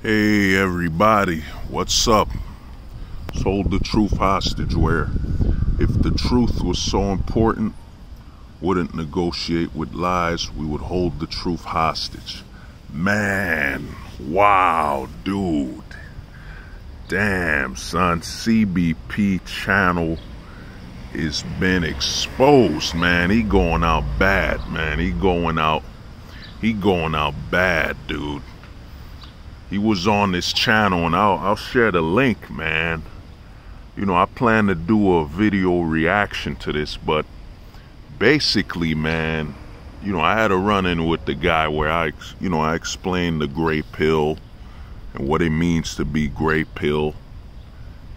Hey everybody, what's up? Let's hold the truth hostage where if the truth was so important, wouldn't negotiate with lies, we would hold the truth hostage. Man, wow, dude. Damn, son, CBP channel is been exposed, man. He going out bad, man. He going out bad, dude. He was on this channel, and I'll share the link, man. You know, I plan to do a video reaction to this, but basically, man, you know, I had a run-in with the guy where I explained the gray pill and what it means to be gray pill.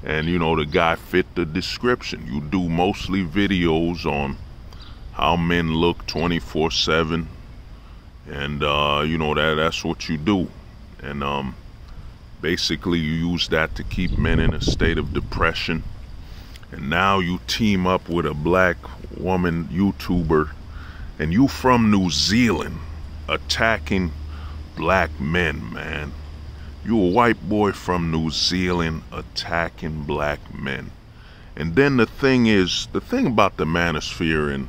And, you know, the guy fit the description. You do mostly videos on how men look 24/7. And, you know, that's what you do. And basically you use that to keep men in a state of depression. And now you team up with a black woman YouTuber, and you from New Zealand attacking black men, man. You a white boy from New Zealand attacking black men. And then the thing about the manosphere, and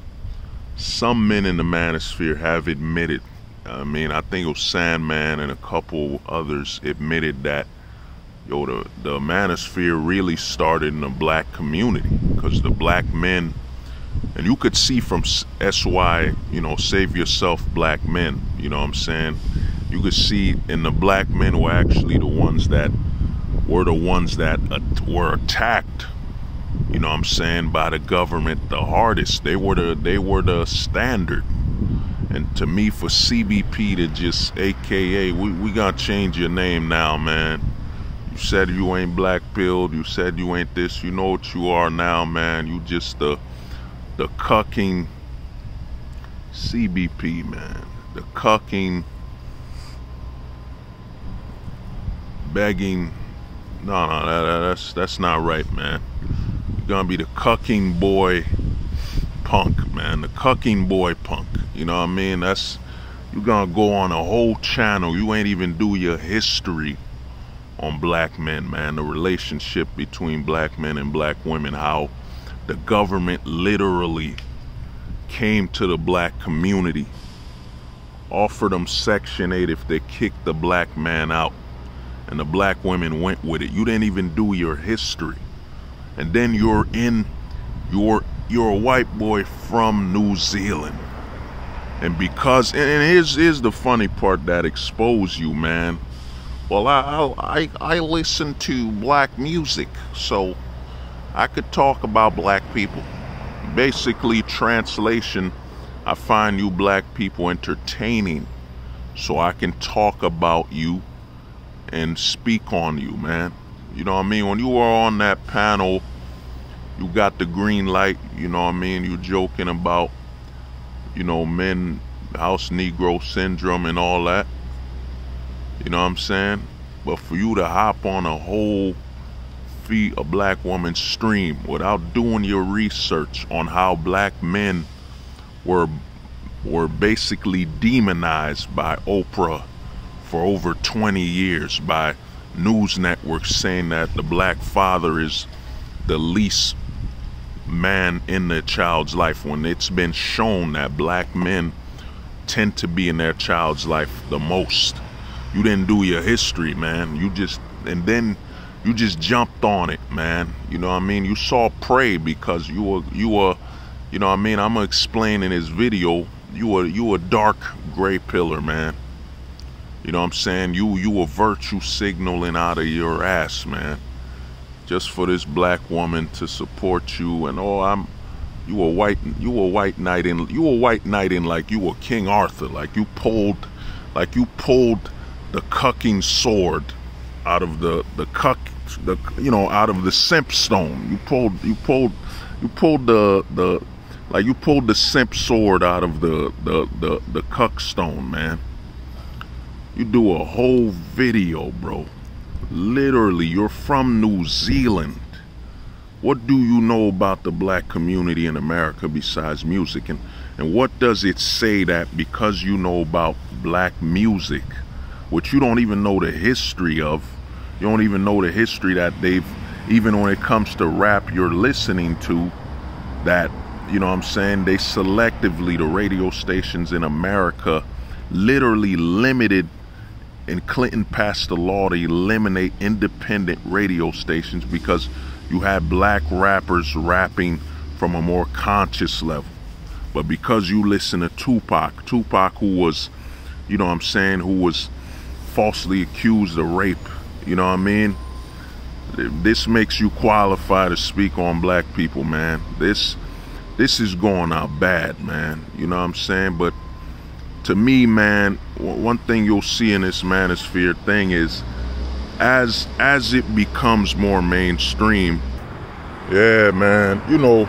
some men in the manosphere have admitted, I mean, I think it was Sandman and a couple others admitted that, yo, the manosphere really started in the black community, because the black men, and you could see from SY, you know, Save Yourself Black Men, you know what I'm saying? You could see in the black men were actually the ones that were were attacked, you know what I'm saying, by the government the hardest. They were the standard. And to me, for CBP to just AKA, we gotta change your name now, man. You said you ain't black pilled, you said you ain't this, you know what you are now, man. You just the cucking CBP, man. The cucking, begging, no, that's not right, man. You're gonna be the cucking boy punk, man. The cucking boy punk. You know what I mean? You're gonna go on a whole channel. You ain't even do your history on black men, man. The relationship between black men and black women, how the government literally came to the black community, offered them Section 8 if they kicked the black man out, and the black women went with it. You didn't even do your history. And then you're a white boy from New Zealand. And because, and here's the funny part that exposed you, man. Well, I listen to black music, so I could talk about black people. Basically, translation, I find you black people entertaining, so I can talk about you and speak on you, man. You know what I mean? When you were on that panel, you got the green light, you know what I mean? You joking about, you know, men, house Negro syndrome and all that. You know what I'm saying? But for you to hop on a whole feed a black woman's stream without doing your research on how black men were basically demonized by Oprah for over 20 years, by news networks saying that the black father is the least man in the child's life, when it's been shown that black men tend to be in their child's life the most. You didn't do your history, man. You just jumped on it, man. You know what I mean? You saw prey because you were, you know what I mean? I'm gonna explain in this video, you a dark gray pillar, man. You know what I'm saying? You were virtue signaling out of your ass, man, just for this black woman to support you. And you were white knighting like you were King Arthur, like you pulled the cucking sword out of out of the simp stone. You pulled the simp sword out of the cuck stone, man. You do a whole video, bro. Literally, you're from New Zealand. What do you know about the black community in America besides music? And what does it say that because you know about black music, which you don't even know the history of. You don't even know the history that they've, even when it comes to rap you're listening to, that, you know what I'm saying, they selectively, the radio stations in America literally limited, and Clinton passed a law to eliminate independent radio stations because you had black rappers rapping from a more conscious level. But because you listen to Tupac, who was, you know what I'm saying, who was falsely accused of rape, you know what I mean? This makes you qualify to speak on black people, man. This is going out bad, man. You know what I'm saying? But to me, man, one thing you'll see in this manosphere thing is as it becomes more mainstream, yeah, man, you know,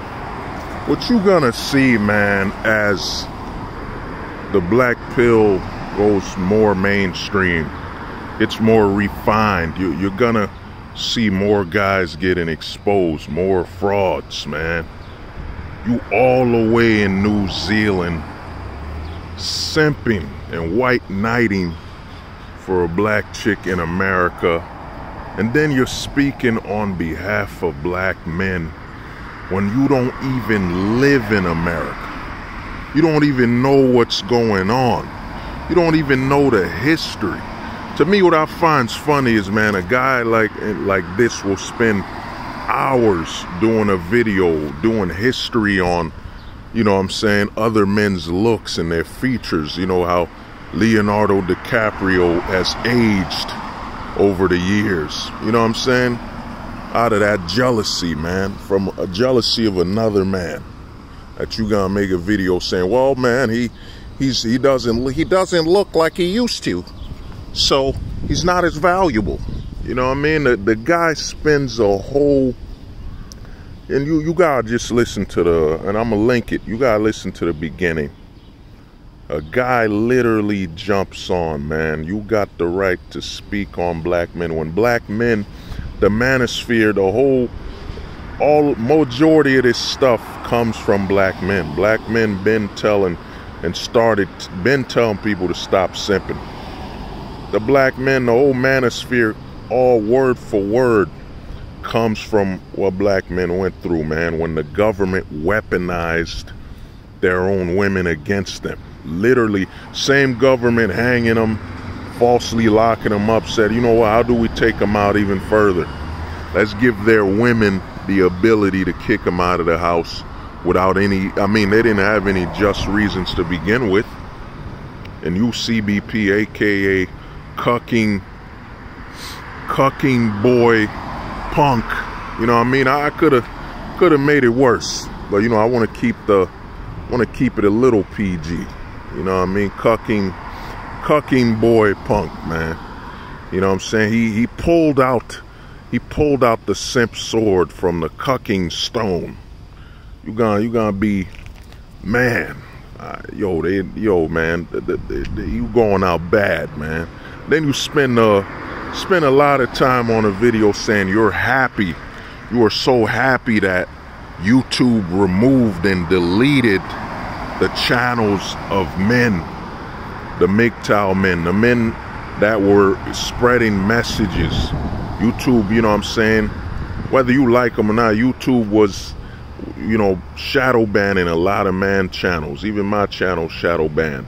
what you gonna see, man, as the black pill goes more mainstream, it's more refined. You're gonna see more guys getting exposed, more frauds, man. You all the way in New Zealand simping and white knighting for a black chick in America, and then you're speaking on behalf of black men when you don't even live in America. You don't even know what's going on. You don't even know the history. To me, what I find funny is, man, a guy like this will spend hours doing a video, doing history on, you know what I'm saying, other men's looks and their features. You know how Leonardo DiCaprio has aged over the years. You know what I'm saying? Out of that jealousy, man, from a jealousy of another man, that you gonna make a video saying, well, man, he doesn't look like he used to, so he's not as valuable. You know what I mean? The guy spends a whole, and you gotta just listen to and I'm gonna link it. You gotta listen to the beginning. A guy literally jumps on, man, you got the right to speak on black men. When black men, the manosphere, majority of this stuff comes from black men. Black men been telling people to stop simping. The black men, the whole manosphere, all word for word, comes from what black men went through, man, when the government weaponized their own women against them. Literally, same government hanging them, falsely locking them up, said, you know what, how do we take them out even further? Let's give their women the ability to kick them out of the house without any, I mean, they didn't have any just reasons to begin with. And you CBP, aka cucking boy punk, you know what I mean? I could have made it worse, but you know, I want to keep it a little PG. You know what I mean? Cucking boy punk, man. You know what I'm saying? He pulled out the simp sword from the cucking stone. You gonna be, man. Man, you going out bad, man. Then you spend a lot of time on a video saying you're happy. You are so happy that YouTube removed and deleted the channels of men, the MGTOW men, the men that were spreading messages. YouTube, you know what I'm saying, whether you like them or not, YouTube was, you know, shadow banning a lot of man channels. Even my channel shadow banned.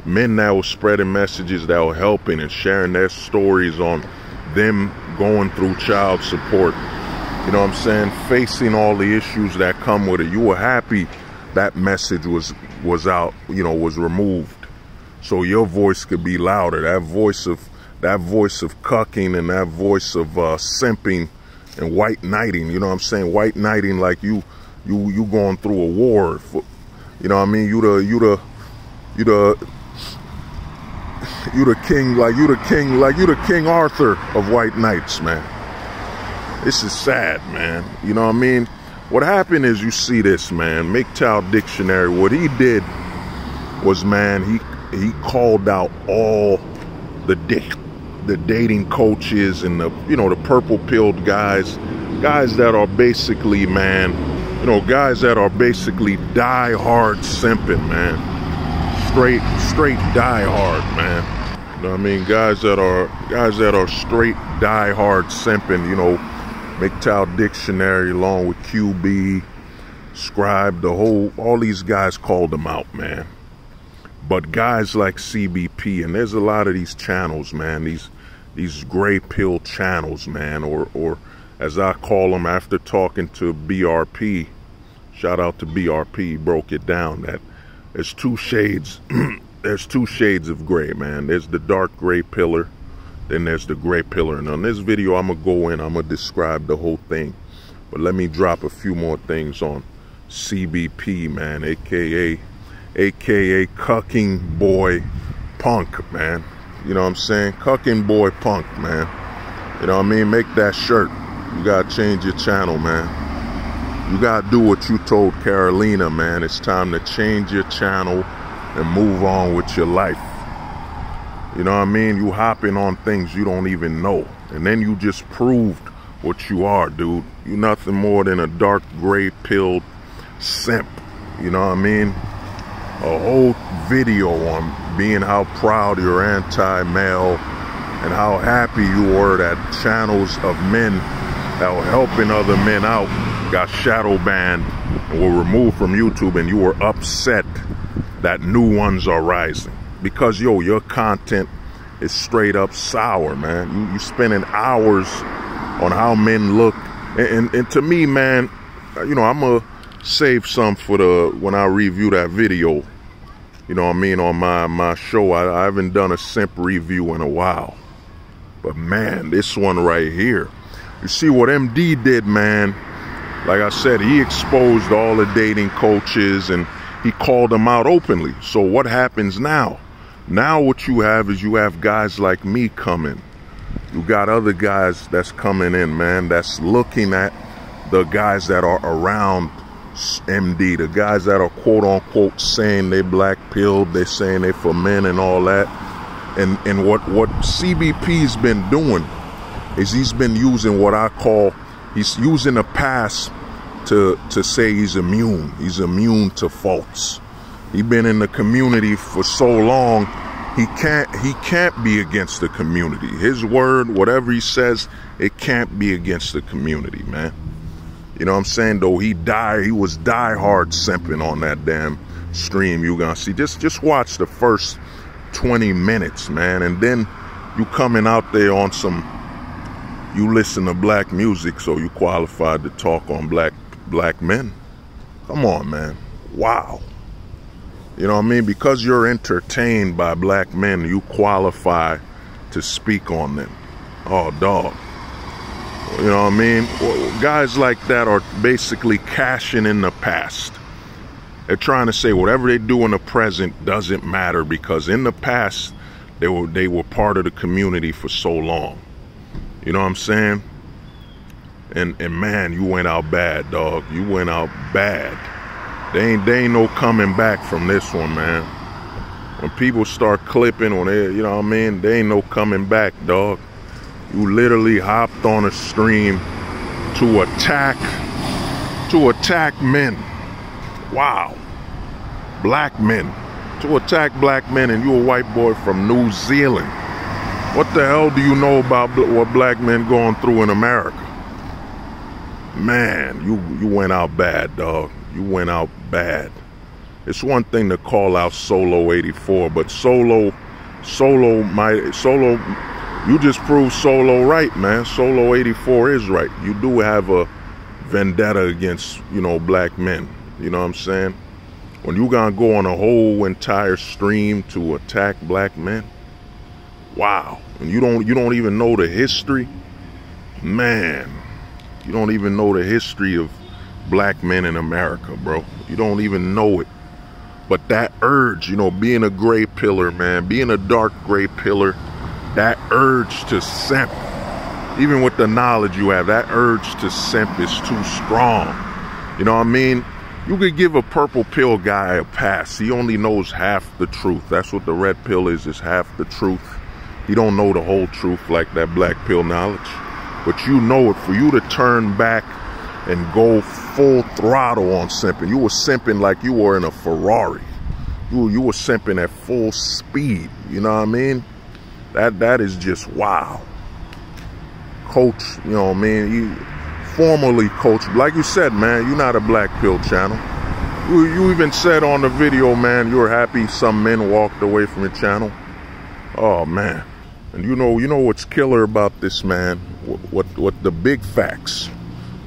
Men that were spreading messages that were helping and sharing their stories on them going through child support. You know what I'm saying? Facing all the issues that come with it. You were happy that message was out, you know, was removed, so your voice could be louder. That voice of cucking and that voice of simping and white knighting. You know what I'm saying? White knighting, like you going through a war. You know what I mean? You the King Arthur of white knights, man. This is sad, man. You know what I mean? What happened is, you see this, man, MGTOW dictionary, what he did was, man, he called out all the dating coaches and the purple pilled guys that are basically, man, guys that are basically die hard simping, man. Straight die hard, man. know what I mean? Guys that are straight die-hard simping, you know, MGTOW Dictionary along with QB, Scribe, all these guys called them out, man. But guys like CBP, and there's a lot of these channels, man, these gray pill channels, man, or as I call them after talking to BRP, shout out to BRP, broke it down that there's two shades, there's two shades of gray, man. There's the dark gray pillar, then there's the gray pillar. And on this video, I'm gonna go in, I'm gonna describe the whole thing. But let me drop a few more things on CBP, man, aka Cucking Boy Punk, man. You know what I'm saying? Cucking Boy Punk, man. You know what I mean? Make that shirt. You gotta change your channel, man. You gotta do what you told Carolina, man. It's time to change your channel and move on with your life. You know what I mean? You hopping on things you don't even know. And then you just proved what you are, dude. You nothing more than a dark gray pilled simp. You know what I mean? A whole video on being how proud you're anti-male and how happy you were that channels of men that were helping other men out got shadow banned and were removed from YouTube, and you were upset that new ones are rising because, yo, your content is straight up sour, man. You spending hours on how men look, and to me, man, you know, I'm gonna save some for when I review that video, you know what I mean, on my show. I haven't done a simp review in a while, but man, this one right here, you see what MD did, man. Like I said, he exposed all the dating coaches and he called them out openly. So what happens now? Now what you have is you have guys like me coming. You got other guys that's coming in, man, that's looking at the guys that are around MD, the guys that are quote unquote saying they black pilled, they saying they for men and all that. And what CBP's been doing is he's been using what I call, he's using the past to say he's immune. He's immune to faults. He's been in the community for so long, he can't be against the community. His word, whatever he says, it can't be against the community, man. You know what I'm saying? Though he was die-hard simping on that damn stream. You gonna see, just watch the first 20 minutes, man, and then you coming out there on some, you listen to black music, so you qualified to talk on black men. Come on, man. Wow. You know what I mean? Because you're entertained by black men, you qualify to speak on them. Oh, dog. You know what I mean? Well, guys like that are basically cashing in the past. They're trying to say whatever they do in the present doesn't matter because in the past they were part of the community for so long. You know what I'm saying? And man, you went out bad, dog. You went out bad. They ain't no coming back from this one, man. When people start clipping on it, you know what I mean? They ain't no coming back, dog. You literally hopped on a stream to attack men. Wow. Black men. To attack black men, and you a white boy from New Zealand. What the hell do you know about what black men going through in America? Man, you went out bad, dog. You went out bad. It's one thing to call out Solo 84, but Solo, you just proved Solo right, man. Solo 84 is right. You do have a vendetta against, you know, black men. You know what I'm saying? When you gonna go on a whole entire stream to attack black men, wow. And you don't even know the history, man. You don't even know the history of black men in America, bro. You don't even know it. But that urge, you know, being a gray pillar, man, being a dark gray pillar, that urge to simp, even with the knowledge you have, that urge to simp is too strong. You know what I mean? You could give a purple pill guy a pass. He only knows half the truth. That's what the red pill is half the truth. He don't know the whole truth like that black pill knowledge. But you know it. For you to turn back and go full throttle on simping. You were simping like you were in a Ferrari. You were simping at full speed. You know what I mean? That is just wow. Coach, you know what I mean? You formerly coach, like you said, man, you're not a black pill channel. You even said on the video, man, you were happy some men walked away from your channel. Oh man. And you know what's killer about this, man? What the big facts,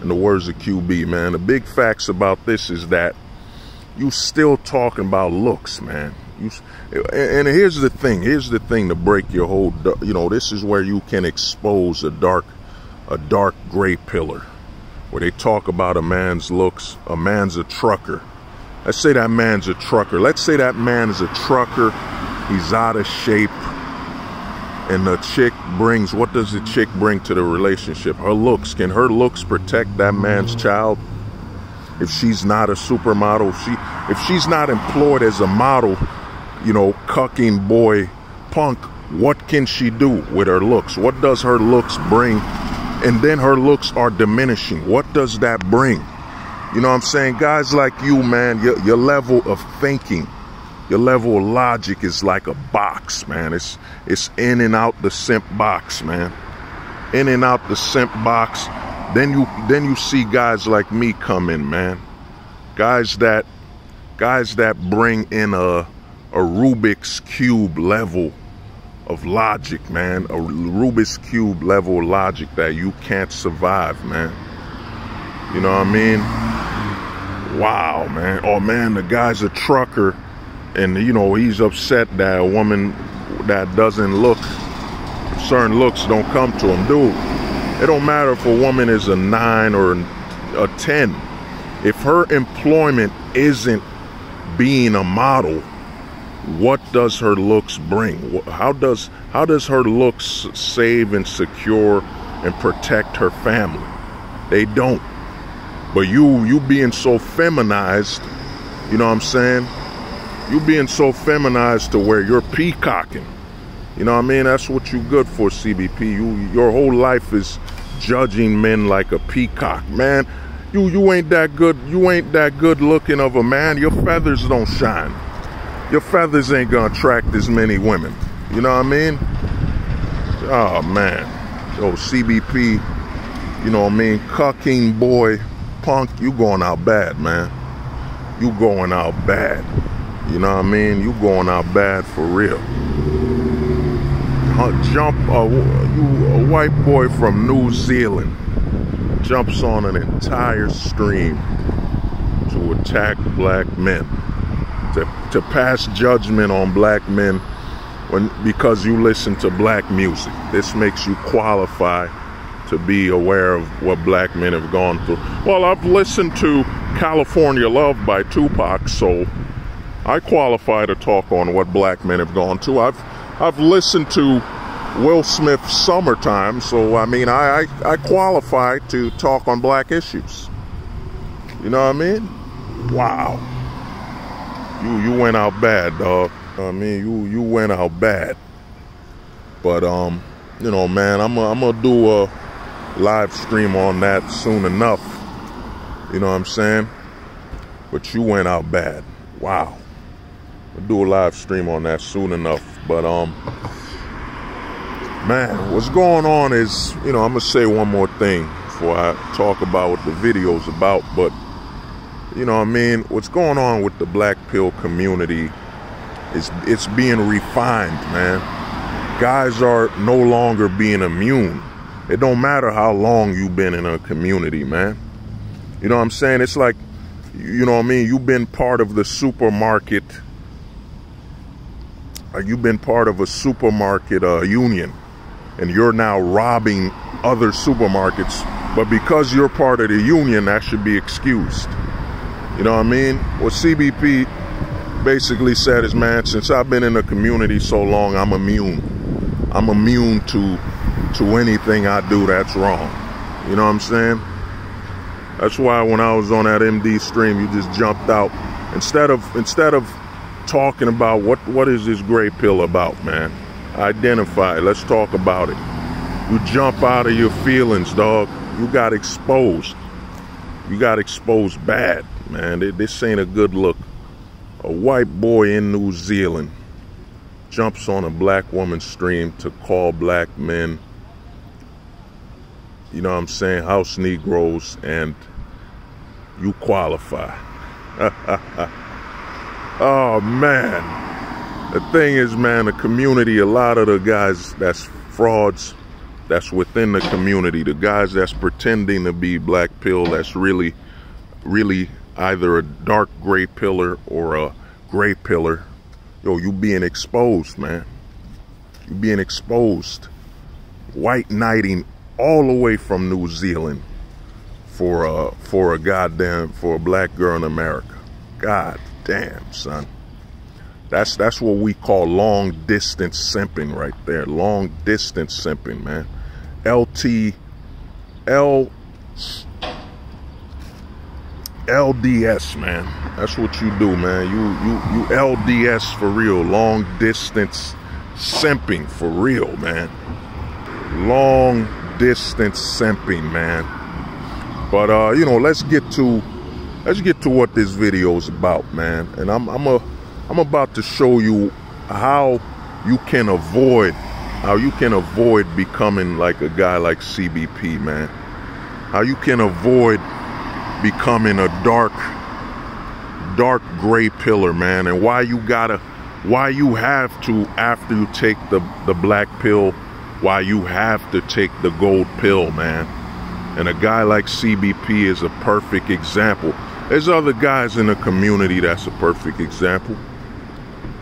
in the words of QB, man, the big facts about this is that you still talking about looks, man. And here's the thing to break your whole, you know, this is where you can expose a dark gray pillar, where they talk about a man's looks. A man's a trucker. Let's say that man's a trucker. Let's say that man is a trucker. He's out of shape. And the chick brings, what does the chick bring to the relationship? Her looks. Can her looks protect that man's child? If she's not a supermodel, if she's not employed as a model, you know, cucking boy punk, what can she do with her looks? What does her looks bring? And then her looks are diminishing. What does that bring? You know what I'm saying? Guys like you, man, your level of thinking, your level of logic is like a box, man. It's in and out the simp box, man. In and out the simp box. Then you see guys like me come in, man. Guys that bring in a Rubik's Cube level of logic, man. A Rubik's Cube level of logic that you can't survive, man. You know what I mean? Wow, man. Oh, man, the guy's a trucker, and, you know, he's upset that a woman that doesn't look, certain looks don't come to him. Dude, it don't matter if a woman is a 9 or a 10. If her employment isn't being a model, what does her looks bring? How does her looks save and secure and protect her family? They don't. But you being so feminized, you know what I'm saying? You being so feminized to where you're peacocking. You know what I mean? That's what you good for, CBP. Your whole life is judging men like a peacock. Man, you ain't that good. You ain't that good looking of a man. Your feathers don't shine. Your feathers ain't gonna attract as many women. You know what I mean? Oh man. So CBP, you know what I mean? Cucking boy punk, you going out bad, man. You going out bad. You know what I mean? You going out bad for real. A white boy from New Zealand jumps on an entire stream to attack black men, to pass judgment on black men because you listen to black music. This makes you qualify to be aware of what black men have gone through. Well, I've listened to California Love by Tupac, so I qualify to talk on what black men have gone through. I've listened to Will Smith's Summertime, so I mean, I qualify to talk on black issues. You know what I mean? Wow. You went out bad, dog. I mean, you went out bad. But you know, man, I'm gonna do a live stream on that soon enough. You know what I'm saying? But you went out bad. Wow. I'll do a live stream on that soon enough. But man, what's going on is, you know, I'm gonna say one more thing before I talk about what the video's about. But you know what I mean? What's going on with the black pill community is it's being refined, man. Guys are no longer being immune. It don't matter how long you've been in a community, man. You know what I'm saying? It's like, you know what I mean? You've been part of the supermarket. You've been part of a supermarket union, and you're now robbing other supermarkets. But because you're part of the union, that should be excused. You know what I mean? What CBP basically said is, man, since I've been in the community so long, I'm immune. I'm immune to anything I do that's wrong. You know what I'm saying? That's why when I was on that MD stream, you just jumped out. Instead of talking about what is this gray pill about, man. Identify. Let's talk about it. You jump out of your feelings, dog. You got exposed. You got exposed bad, man. This ain't a good look. A white boy in New Zealand jumps on a black woman's stream to call black men, you know what I'm saying, house Negroes, and you qualify. Oh man, the thing is, man, the community, a lot of the guys that's frauds, that's within the community, the guys that's pretending to be black pill, that's really either a dark gray pillar or a gray pillar. Yo, you being exposed, man. You being exposed. White knighting all the way from New Zealand for a black girl in America. God damn, son. That's what we call long distance simping right there. Long distance simping, man. LDS, man. That's what you do, man. You LDS for real. Long distance simping for real, man. Long distance simping, man. But you know, let's get to what this video is about, man. And I'm about to show you how you can avoid becoming like a guy like CBP, man. How you can avoid becoming a dark gray pillar, man, and why you have to, after you take the black pill, why you have to take the gold pill, man. And a guy like CBP is a perfect example. There's other guys in the community that's a perfect example,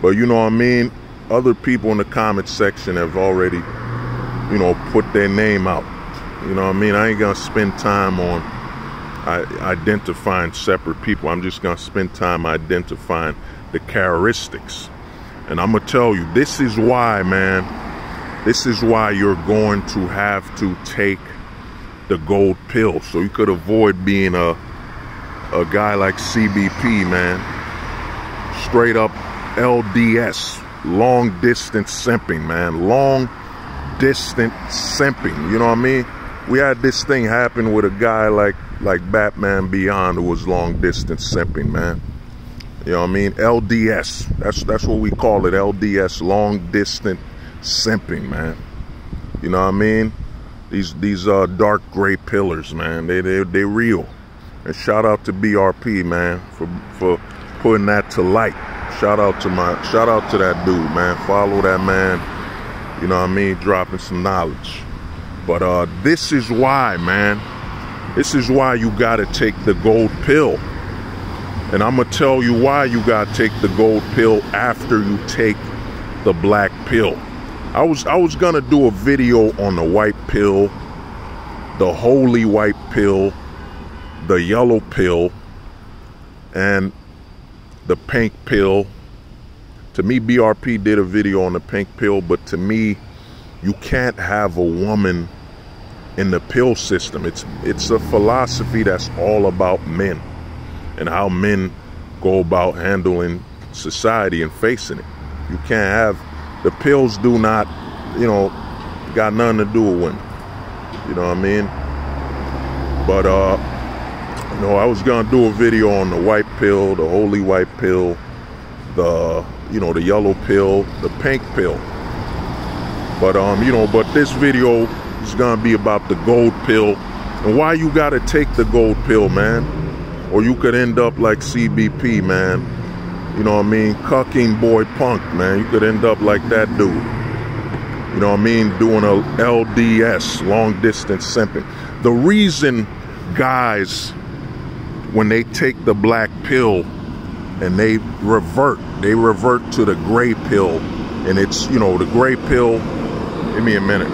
but you know what I mean, other people in the comment section have already, you know, put their name out. You know what I mean? I ain't gonna spend time on identifying separate people. I'm just gonna spend time identifying the characteristics. And I'm gonna tell you, this is why, man, this is why you're going to have to take the gold pill, so you could avoid being a guy like CBP, man. Straight up LDS, long distance simping, man. Long distance simping, you know what I mean? We had this thing happen with a guy like Batman Beyond, who was long distance simping, man. You know what I mean? LDS. That's what we call it. LDS, long distance simping, man. You know what I mean? These dark gray pillars, man. They real. And shout out to BRP, man, for putting that to light. Shout out to that dude, man. Follow that man. You know what I mean? Dropping some knowledge. But this is why, man. This is why you gotta take the gold pill. And I'm gonna tell you why you gotta take the gold pill after you take the black pill. I was gonna do a video on the white pill, the holy white pill, the yellow pill, and the pink pill. To me, BRP did a video on the pink pill, but to me, you can't have a woman in the pill system. It's a philosophy that's all about men and how men go about handling society and facing it. You can't have, the pills do not, you know, got nothing to do with women. You know what I mean? But you know, I was gonna do a video on the white pill, the holy white pill, the, you know, the yellow pill, the pink pill. But you know, but this video is gonna be about the gold pill and why you gotta take the gold pill, man. Or you could end up like CBP, man. You know what I mean? Cucking boy punk, man. You could end up like that dude. You know what I mean? Doing a LDS, long distance simping. The reason guys, when they take the black pill and they revert to the gray pill, and it's, you know, the gray pill, give me a minute,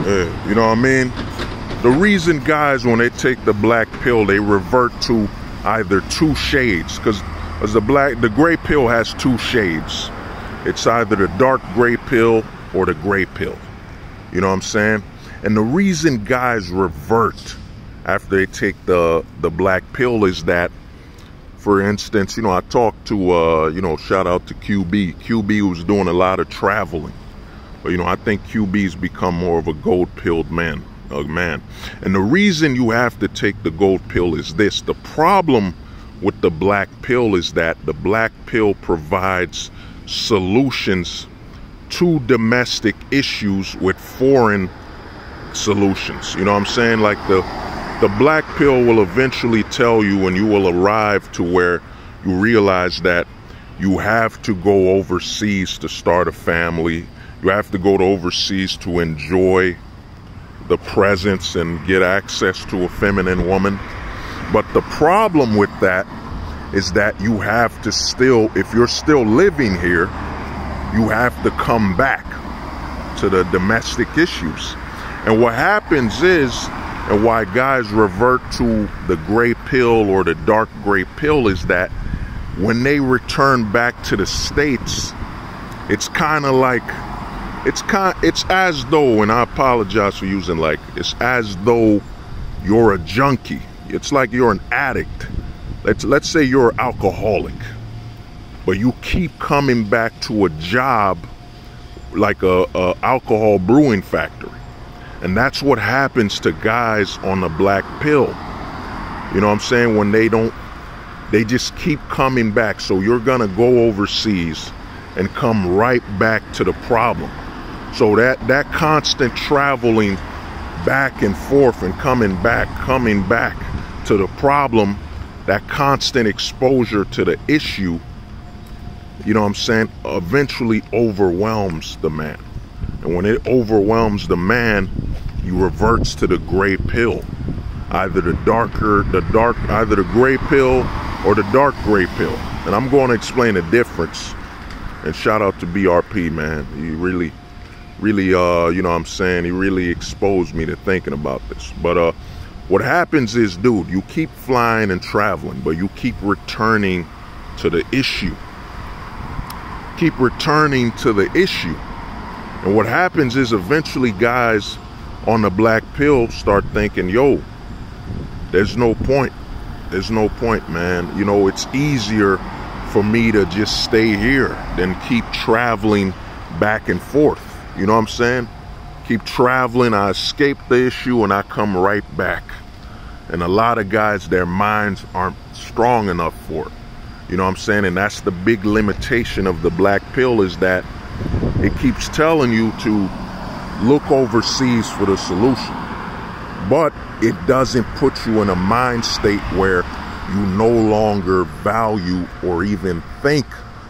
you know what I mean? The reason guys, when they take the black pill, they revert to either two shades, because the gray pill has two shades. It's either the dark gray pill or the gray pill. You know what I'm saying? And the reason guys revert after they take the black pill is that, for instance, you know, I talked to, you know, shout out to QB. QB was doing a lot of traveling. But, you know, I think QB's become more of a gold-pilled man. And the reason you have to take the gold pill is this. The problem with the black pill is that the black pill provides solutions two domestic issues with foreign solutions. You know what I'm saying? Like the black pill will eventually tell you, and you will arrive to where you realize that you have to go overseas to start a family. You have to go to overseas to enjoy the presence and get access to a feminine woman. But the problem with that is that you have to still, if you're still living here, you have to come back to the domestic issues. And what happens is, and why guys revert to the gray pill or the dark gray pill, is that when they return back to the States, it's kind of like, it's as though, and I apologize for using like, it's as though you're a junkie. It's like you're an addict. Let's say you're an alcoholic, but you keep coming back to a job like a alcohol brewing factory. And that's what happens to guys on the black pill. You know what I'm saying? When they just keep coming back. So you're gonna go overseas and come right back to the problem. So that constant traveling back and forth and coming back to the problem, that constant exposure to the issue, you know what I'm saying, eventually overwhelms the man. And when it overwhelms the man, he reverts to the gray pill. Either the gray pill or the dark gray pill. And I'm going to explain the difference. And shout out to BRP, man. He really, you know what I'm saying, he really exposed me to thinking about this. But what happens is, dude, you keep flying and traveling, but you keep returning to the issue. Keep returning to the issue. And what happens is eventually guys on the black pill start thinking, yo, there's no point. There's no point, man. You know, it's easier for me to just stay here than keep traveling back and forth. You know what I'm saying? Keep traveling, I escape the issue and I come right back. And a lot of guys, their minds aren't strong enough for it. You know what I'm saying? And that's the big limitation of the black pill, is that it keeps telling you to look overseas for the solution. But it doesn't put you in a mind state where you no longer value or even think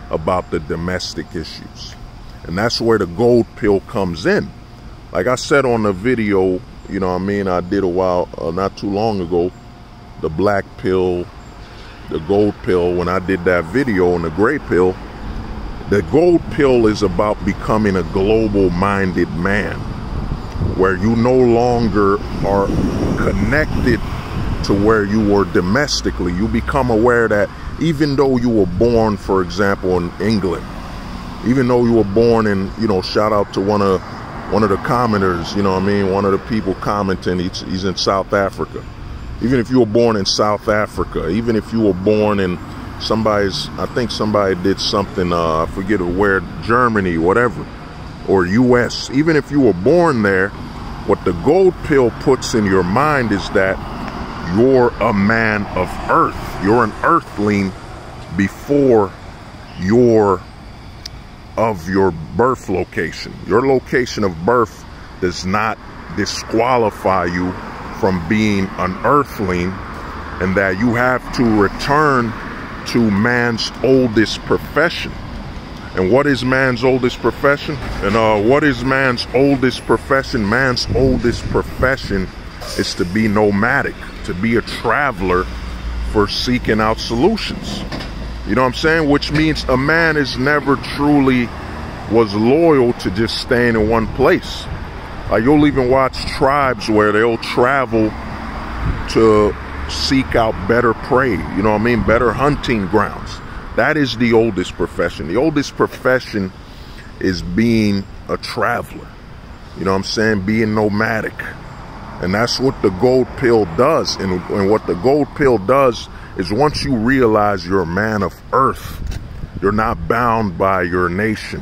about the domestic issues. And that's where the gold pill comes in. Like I said on the video, you know what I mean, I did a while, not too long ago, the black pill, the gold pill, when I did that video on the gray pill, the gold pill is about becoming a global-minded man, where you no longer are connected to where you were domestically. You become aware that even though you were born, for example, in England, even though you were born in, you know, shout out to one of the commenters, you know what I mean, one of the people commenting, he's in South Africa. Even if you were born in South Africa, even if you were born in I think somebody did something, I forget where, Germany, whatever, or US, even if you were born there, what the gold pill puts in your mind is that you're a man of earth. You're an earthling before you're of your birth location. Your location of birth does not disqualify you from being an earthling, and that you have to return to man's oldest profession. And what is man's oldest profession? And what is man's oldest profession? Man's oldest profession is to be nomadic, to be a traveler for seeking out solutions. You know what I'm saying? Which means a man is never truly was loyal to just staying in one place. Like you'll even watch tribes where they'll travel to seek out better prey, you know what I mean, better hunting grounds. That is the oldest profession. The oldest profession is being a traveler, you know what I'm saying, being nomadic. And that's what the gold pill does. And what the gold pill does is, once you realize you're a man of earth, you're not bound by your nation.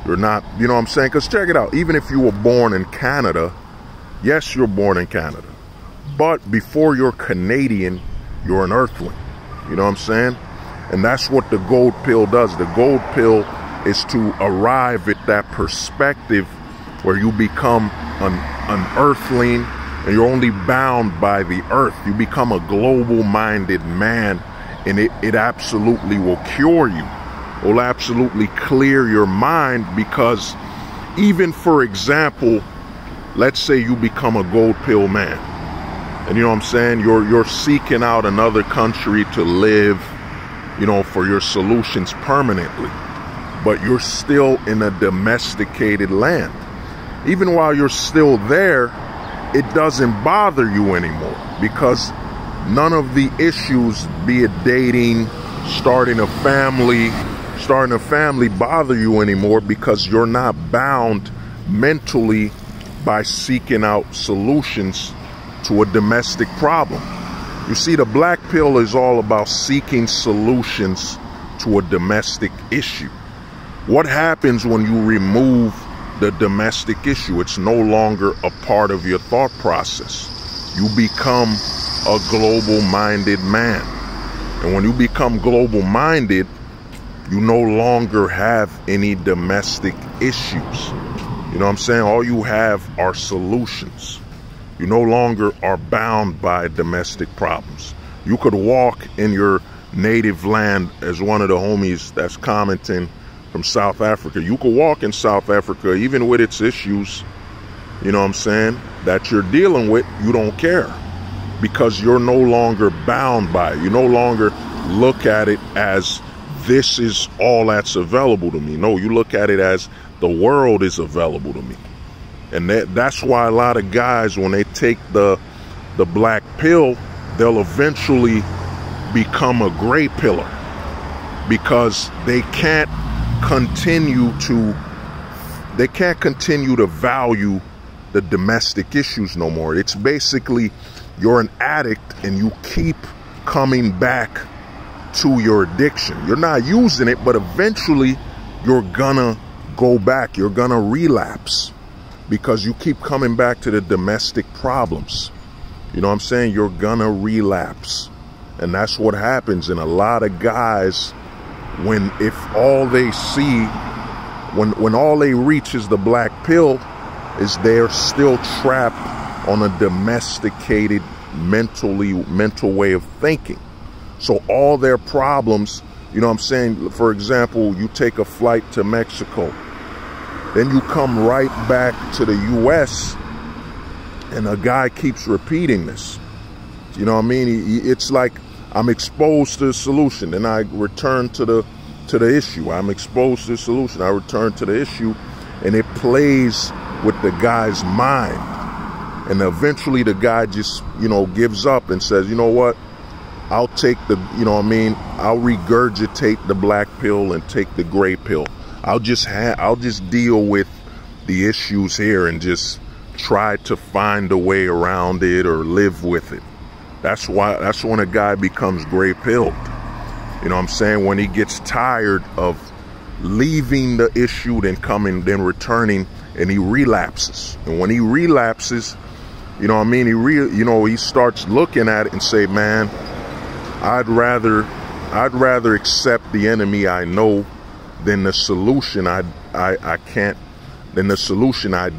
You're not, you know what I'm saying? Because check it out, even if you were born in Canada, yes, you're born in Canada, but before you're Canadian, you're an earthling. You know what I'm saying? And that's what the gold pill does. The gold pill is to arrive at that perspective where you become an earthling and you're only bound by the earth. You become a global-minded man, and it absolutely will cure you. It will absolutely clear your mind, because even, for example, let's say you become a gold pill man, and you know what I'm saying, you're seeking out another country to live, you know, for your solutions permanently, but you're still in a domesticated land. Even while you're still there, it doesn't bother you anymore, because none of the issues, be it dating, starting a family bother you anymore, because you're not bound mentally by seeking out solutions to a domestic problem. You see, the black pill is all about seeking solutions to a domestic issue. What happens when you remove the domestic issue? It's no longer a part of your thought process. You become a global-minded man. And when you become global-minded, you no longer have any domestic issues. You know what I'm saying? All you have are solutions. You no longer are bound by domestic problems. You could walk in your native land, as one of the homies that's commenting from South Africa. You could walk in South Africa, even with its issues, you know what I'm saying, that you're dealing with. You don't care, because you're no longer bound by it. You no longer look at it as this is all that's available to me. No, you look at it as the world is available to me. And that's why a lot of guys, when they take the black pill, they'll eventually become a gray pillar, because they can't continue to value the domestic issues no more. It's basically, you're an addict and you keep coming back to your addiction. You're not using it, but eventually you're gonna go back. You're gonna relapse, because you keep coming back to the domestic problems. You know what I'm saying? You're gonna relapse. And that's what happens. And a lot of guys, if all they see, when all they reach is the black pill, is they're still trapped on a domesticated mental way of thinking. So all their problems, you know what I'm saying, for example, you take a flight to Mexico, then you come right back to the US, and a guy keeps repeating this. You know what I mean? It's like, I'm exposed to the solution, then I return to the issue. I'm exposed to the solution, I return to the issue, and it plays with the guy's mind. And eventually the guy just, you know, gives up and says, you know what, I'll take the, you know what I mean, I'll regurgitate the black pill and take the gray pill. I'll just deal with the issues here and just try to find a way around it or live with it. That's when a guy becomes gray pilled. You know what I'm saying? When he gets tired of leaving the issue, then returning, and he relapses. And when he relapses, you know what I mean, he starts looking at it and say, man, I'd rather accept the enemy I know than the solution I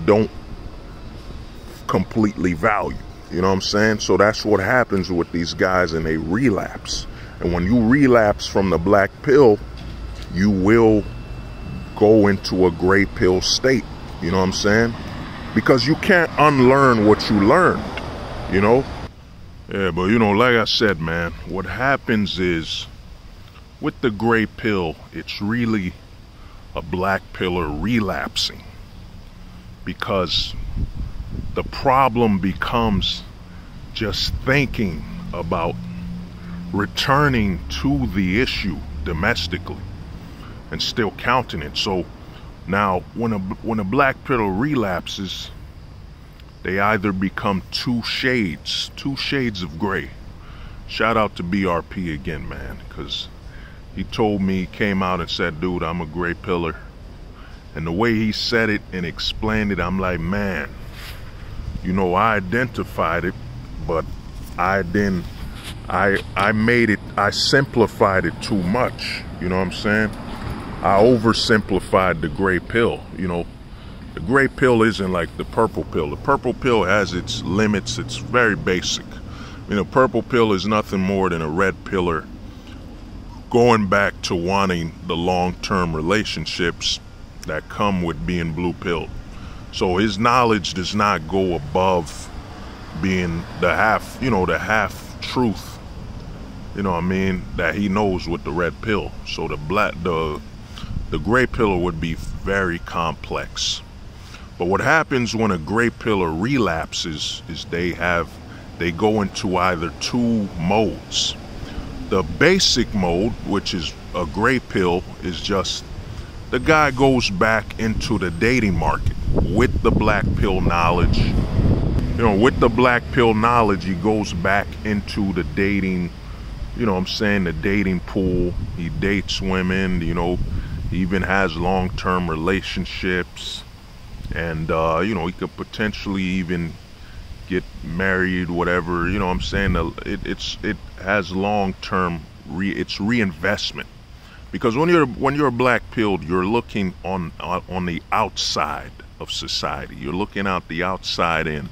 don't completely value. You know what I'm saying? So that's what happens with these guys, and they relapse. And when you relapse from the black pill, you will go into a gray pill state. You know what I'm saying? Because you can't unlearn what you learned, you know? Yeah, but you know, like I said, man, what happens is, with the gray pill, it's really a black pillar relapsing, because the problem becomes just thinking about returning to the issue domestically and still counting it. So now when a black pillar relapses, they either become two shades of gray. Shout out to BRP again, man, because he told me, he came out and said, dude, I'm a gray pillar. And the way he said it and explained it, I'm like, man, you know, I identified it, but I simplified it too much. You know what I'm saying? I oversimplified the gray pill. You know, the gray pill isn't like the purple pill. The purple pill has its limits. It's very basic. You know, purple pill is nothing more than a red pillar going back to wanting the long-term relationships that come with being blue pilled. So his knowledge does not go above being the half, you know, the half truth, you know what I mean, that he knows with the red pill. So the gray pillar would be very complex. But what happens when a gray pillar relapses is they go into either two modes. The basic mode, which is a gray pill, is just the guy goes back into the dating market with the black pill knowledge. You know, with the black pill knowledge, he goes back into the dating, you know what I'm saying, the dating pool. He dates women, you know, he even has long-term relationships. And, you know, he could potentially even get married, whatever, you know what I'm saying. It has long-term, it's reinvestment. Because when you're black pilled, you're looking on the outside of society. You're looking out the outside in.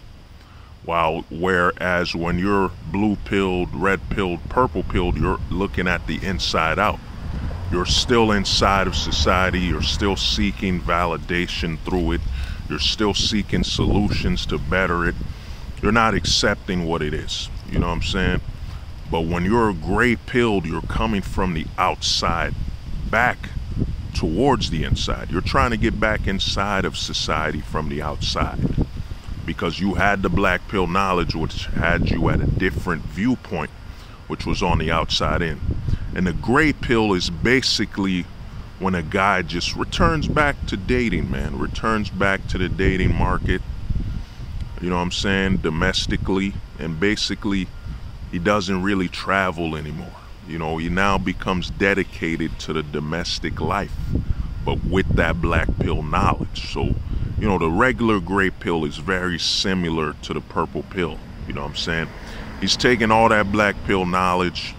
Whereas when you're blue pilled, red pilled, purple pilled, you're looking at the inside out. You're still inside of society. You're still seeking validation through it. You're still seeking solutions to better it. You're not accepting what it is. You know what I'm saying? But when you're gray pilled, you're coming from the outside back towards the inside. You're trying to get back inside of society from the outside, because you had the black pill knowledge, which had you at a different viewpoint, which was on the outside in. And the gray pill is basically when a guy just returns back to dating, man, returns back to the dating market, you know what I'm saying, domestically, and basically he doesn't really travel anymore. You know, he now becomes dedicated to the domestic life, but with that black pill knowledge. So, you know, the regular gray pill is very similar to the purple pill. You know what I'm saying? He's taking all that black pill knowledge,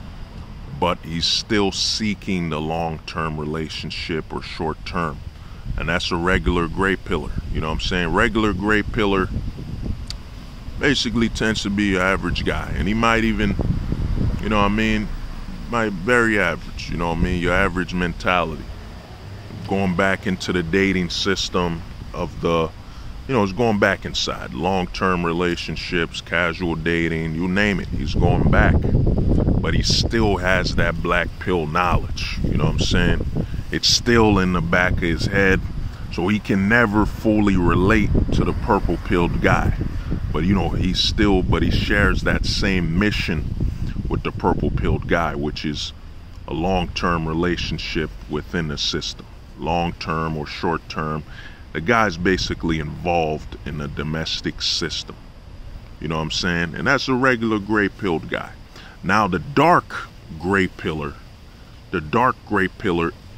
but he's still seeking the long-term relationship or short-term. And that's a regular gray pillar. You know what I'm saying? Regular gray pillar basically tends to be an average guy. And he might even, you know what I mean, might very average, you know what I mean, your average mentality. Going back into the dating system of the, you know, it's going back inside. Long-term relationships, casual dating, you name it, he's going back. But he still has that black pill knowledge, you know what I'm saying? It's still in the back of his head, so he can never fully relate to the purple pilled guy. But, you know, he shares that same mission with the purple pilled guy, which is a long-term relationship within the system. Long-term or short-term. The guy's basically involved in the domestic system. You know what I'm saying? And that's a regular gray pilled guy. Now the dark gray pillar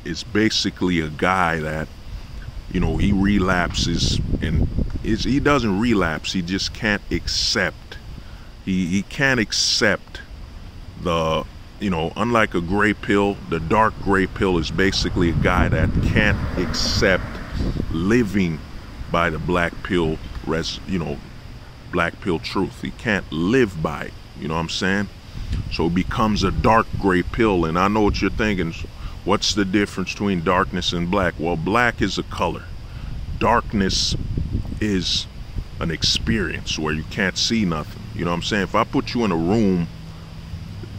is basically a guy that, you know, he relapses, and he doesn't relapse, he just can't accept. He can't accept the, you know, unlike a gray pill, the dark gray pill is basically a guy that can't accept living by the black pill, black pill truth. He can't live by it, you know what I'm saying? So it becomes a dark gray pill. And I know what you're thinking, what's the difference between darkness and black? Well, black is a color. Darkness is an experience where you can't see nothing. You know what I'm saying? If I put you in a room,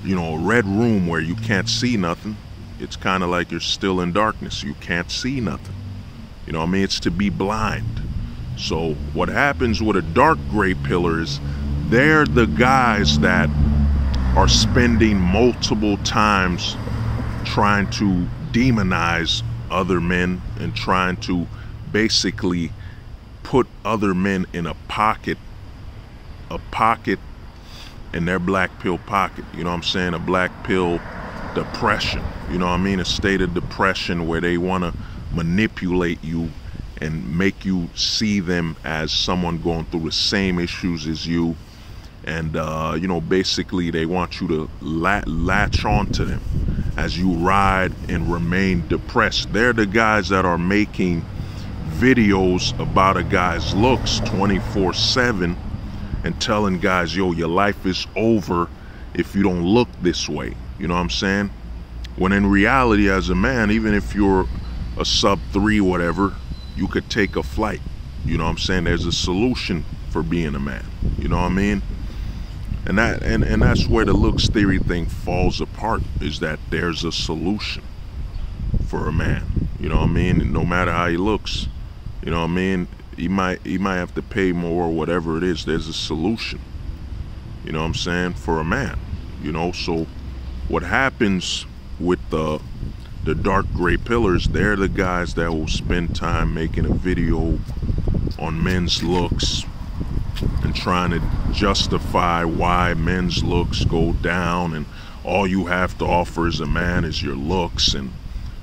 you know, a red room where you can't see nothing, it's kind of like you're still in darkness. You can't see nothing. You know what I mean? It's to be blind. So what happens with a dark gray pillar is they're the guys that are spending multiple times trying to demonize other men and trying to basically put other men in a pocket in their black pill pocket. You know what I'm saying? A black pill depression. You know what I mean? A state of depression where they want to manipulate you and make you see them as someone going through the same issues as you. And, you know, basically they want you to latch on to them. as you ride and remain depressed. They're the guys that are making videos about a guy's looks 24/7 and telling guys, yo, your life is over if you don't look this way. You know what I'm saying? When in reality, as a man, even if you're a sub-3 whatever, you could take a flight. You know what I'm saying? There's a solution for being a man. You know what I mean? And that's where the looks theory thing falls apart, is that there's a solution for a man. You know what I mean? And no matter how he looks, you know what I mean? He might have to pay more or whatever it is. There's a solution. You know what I'm saying? For a man. You know, so what happens with the dark gray pillars, they're the guys that will spend time making a video on men's looks and trying to justify why men's looks go down, and all you have to offer as a man is your looks, and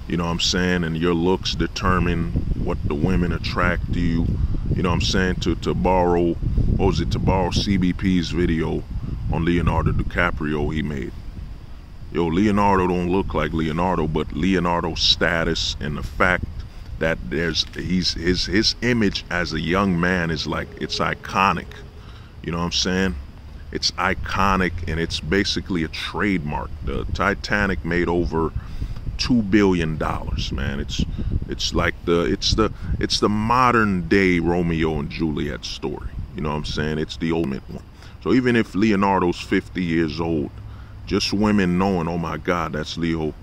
you know what I'm saying, and your looks determine what the women attract to you. You know what I'm saying? To borrow CBP's video on Leonardo DiCaprio he made. Yo, Leonardo don't look like Leonardo, but Leonardo's status and the fact that his image as a young man is like, it's iconic. You know what I'm saying? It's iconic, and it's basically a trademark. The Titanic made over $2 billion, man. It's like it's the modern day Romeo and Juliet story. You know what I'm saying? It's the ultimate one. So even if Leonardo's 50 years old, just women knowing, oh my God, that's Leo.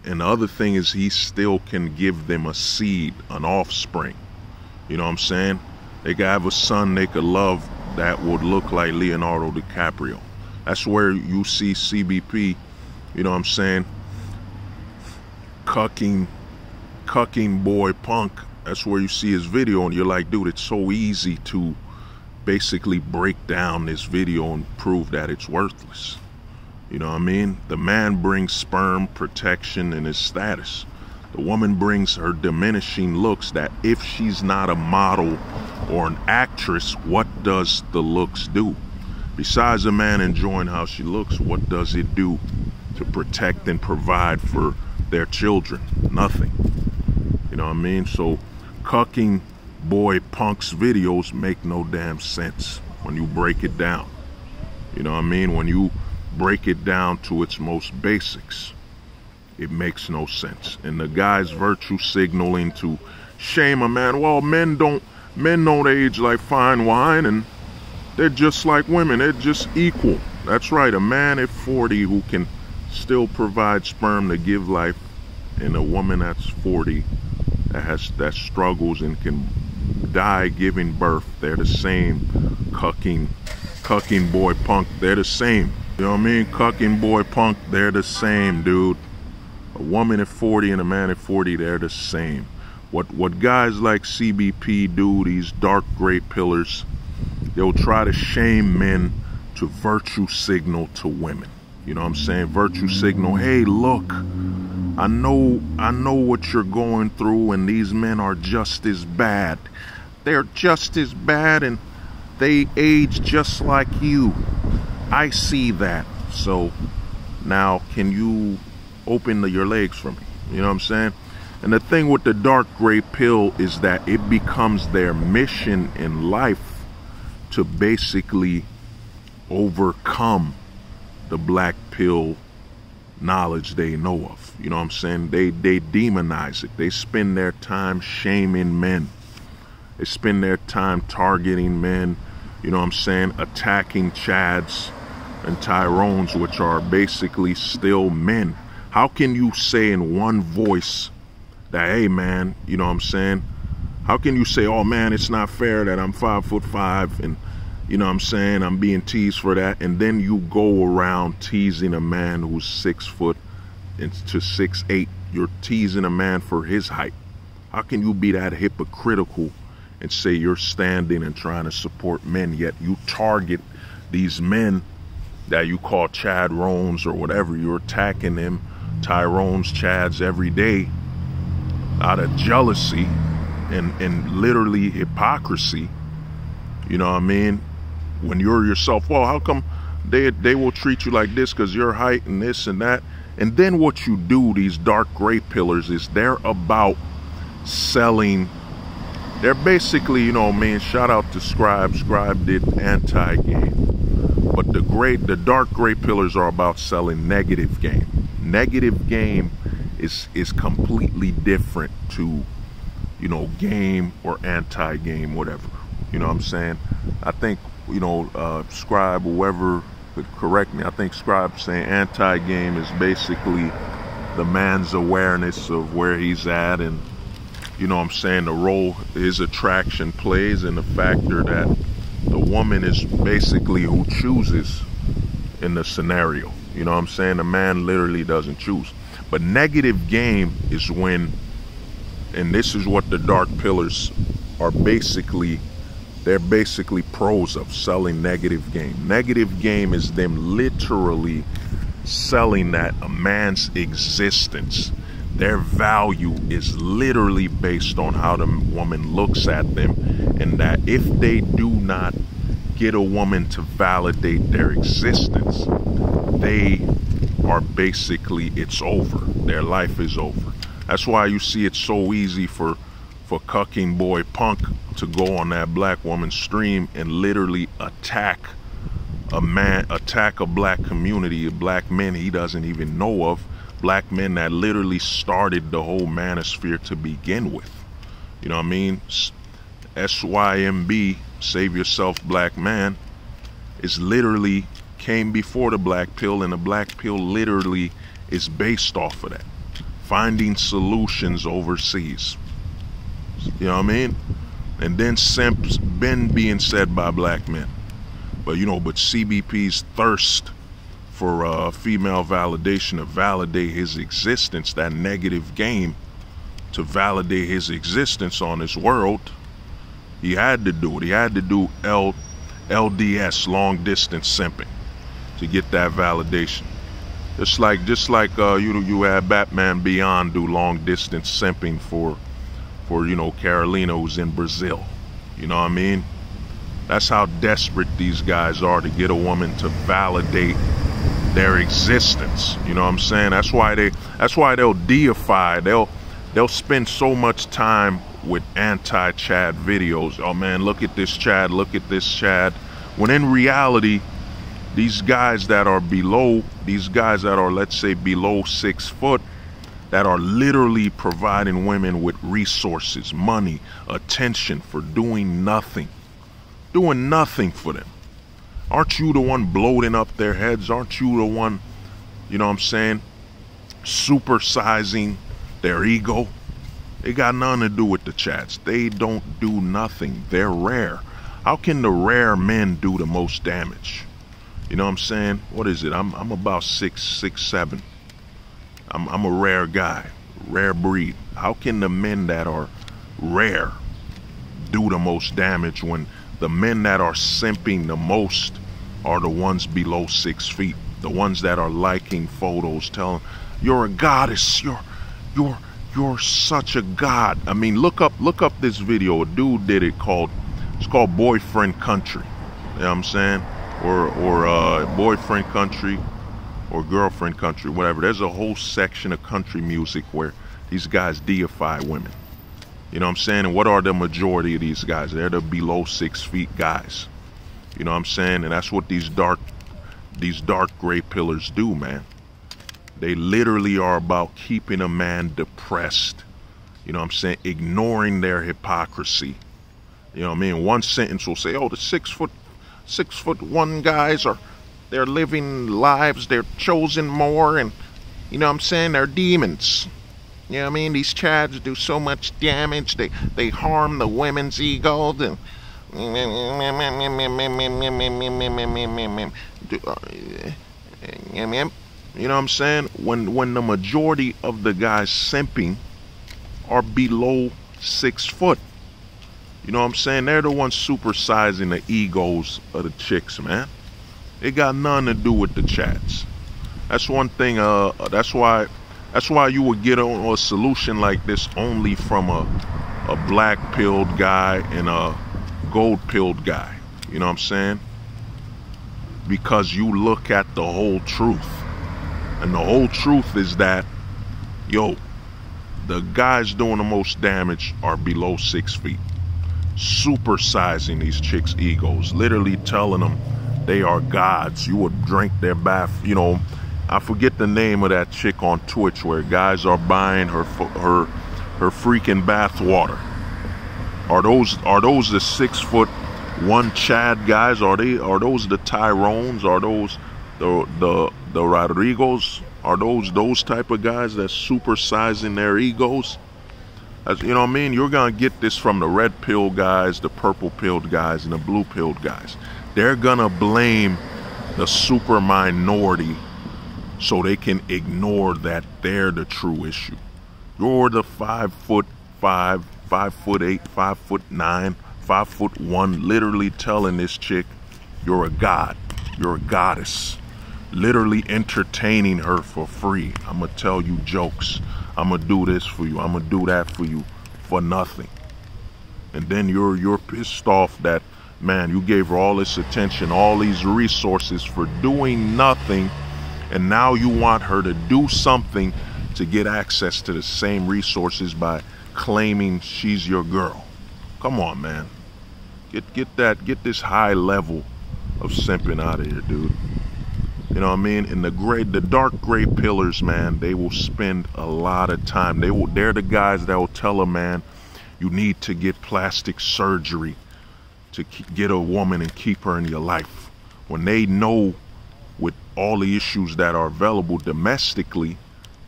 And the other thing is, he still can give them a seed, an offspring. You know what I'm saying? They could have a son they could love that would look like Leonardo DiCaprio. That's where you see CBP, you know what I'm saying, cucking boy Punk. That's where you see his video, and you're like, dude, it's so easy to basically break down this video and prove that it's worthless. You know what I mean? The man brings sperm, protection, and his status. The woman brings her diminishing looks, that if she's not a model or an actress, what does the looks do? Besides a man enjoying how she looks, what does it do to protect and provide for their children? Nothing. You know what I mean? So cucking boy Punk's videos make no damn sense when you break it down. You know what I mean? When you break it down to its most basics, it makes no sense. And the guy's virtue signaling to shame a man. Well, men don't age like fine wine, and they're just like women. They're just equal. That's right. A man at 40 who can still provide sperm to give life, and a woman that's 40 that struggles and can die giving birth, they're the same. Cucking boy Punk, they're the same. You know what I mean? Cucking boy Punk, they're the same, dude. A woman at 40 and a man at 40, they're the same. What guys like CBP do, these dark gray pillars, they'll try to shame men to virtue signal to women. You know what I'm saying? Virtue signal, hey, look, I know what you're going through, and these men are just as bad. They're just as bad, and they age just like you. I see that. So now can you open your legs for me? You know what I'm saying? And the thing with the dark gray pill is that it becomes their mission in life to basically overcome the black pill knowledge they know of. You know what I'm saying? They demonize it. They spend their time shaming men. They spend their time targeting men, you know what I'm saying, attacking Chads and Tyrones, which are basically still men. How can you say in one voice that, hey man, you know what I'm saying, how can you say, oh man, it's not fair that I'm 5'5" and you know what I'm saying, I'm being teased for that, and then you go around teasing a man who's 6 foot to 6'8". You're teasing a man for his height. How can you be that hypocritical and say you're standing and trying to support men, yet you target these men that you call Chad Rones or whatever? You're attacking them, Tyrones, Chads, every day out of jealousy and literally hypocrisy. You know what I mean? When you're yourself, well, how come they will treat you like this because your height and this and that, And then what you do, these dark gray pillars, is they're about selling. They're basically, you know, man, shout out to Scribe. Scribe did anti-game. But the dark gray pillars are about selling negative game. Negative game is completely different to, you know, game or anti-game, whatever. You know what I'm saying? I think, you know, Scribe, whoever could correct me, I think Scribe saying anti-game is basically the man's awareness of where he's at, and, you know what I'm saying, the role his attraction plays, and the factor that the woman is basically who chooses in the scenario. You know what I'm saying? The man literally doesn't choose. But negative game is when, and this is what the dark pillars are basically, they're basically pros of selling negative game. Negative game is them literally selling that a man's existence, their value is literally based on how the woman looks at them, and that if they do not get a woman to validate their existence, they are basically, it's over. Their life is over. That's why you see it's so easy for Cucking Boy Punk to go on that black woman's stream and literally attack a man, attack a black community, black men he doesn't even know of, black men that literally started the whole manosphere to begin with. You know what I mean? SYMB, Save Yourself Black Man, is literally came before the black pill, and the black pill literally is based off of that. Finding solutions overseas. You know what I mean? And then simps been being said by black men. But you know, but CBP's thirst for female validation to validate his existence, that negative game, to validate his existence on this world, he had to do it. He had to do LDS, long distance simping, to get that validation. Just like you had Batman Beyond do long distance simping for you know, Carolina, who's in Brazil. You know what I mean? That's how desperate these guys are to get a woman to validate their existence. You know what I'm saying? That's why they'll deify. They'll spend so much time with anti-Chad videos. Oh man, look at this Chad, look at this Chad. When in reality, these guys that are below, let's say below 6 foot, that are literally providing women with resources, money, attention for doing nothing for them. Aren't you the one bloating up their heads? Aren't you the one, you know what I'm saying, supersizing their ego? They got nothing to do with the chats. They don't do nothing. They're rare. How can the rare men do the most damage? You know what I'm saying? What is it? I'm about 6'7". I'm a rare guy, rare breed. How can the men that are rare do the most damage when the men that are simping the most are the ones below 6 feet? The ones that are liking photos, telling you're a goddess, you're such a god. I mean, look up this video. A dude did it it's called Boyfriend Country. You know what I'm saying? Or Boyfriend Country, or Girlfriend Country, whatever. There's a whole section of country music where these guys deify women. You know what I'm saying? And what are the majority of these guys? They're the below 6 feet guys. You know what I'm saying? And that's what these dark gray pillars do, man. They literally are about keeping a man depressed. You know what I'm saying? Ignoring their hypocrisy. You know what I mean? One sentence will say, oh, the 6'1" guys they're living lives, they're chosen more, and you know what I'm saying, they're demons. You know what I mean? These chads do so much damage, they harm the women's ego. You know what I'm saying? When the majority of the guys simping are below 6 foot. You know what I'm saying? They're the ones supersizing the egos of the chicks, man. It got nothing to do with the chats. That's one thing. That's why you would get a solution like this only from a black pilled guy and a gold pilled guy. You know what I'm saying? Because you look at the whole truth. And the whole truth is that, yo, the guys doing the most damage are below 6 feet. Supersizing these chicks' egos, literally telling them they are gods. You would drink their bath. You know, I forget the name of that chick on Twitch where guys are buying her freaking bath water. Are those the 6'1" Chad guys? Are those the Tyrones? Are those the Rodrigos? Are those type of guys that's supersizing their egos? As, you know what I mean? You're gonna get this from the red pill guys, the purple pilled guys, and the blue pilled guys. They're gonna blame the super minority so they can ignore that they're the true issue. You're the 5'5", 5'8", 5'9", 5'1", literally telling this chick you're a god, you're a goddess, literally entertaining her for free. I'm gonna tell you jokes, I'm gonna do this for you, I'm gonna do that for you for nothing. And then you're pissed off that, man, you gave her all this attention, all these resources for doing nothing, and now you want her to do something to get access to the same resources by claiming she's your girl. Come on, man. Get this high level of simping out of here, dude. You know what I mean? And the dark gray pillars, man, they will spend a lot of time. They're the guys that will tell a man, you need to get plastic surgery to get a woman and keep her in your life. When they know with all the issues that are available domestically,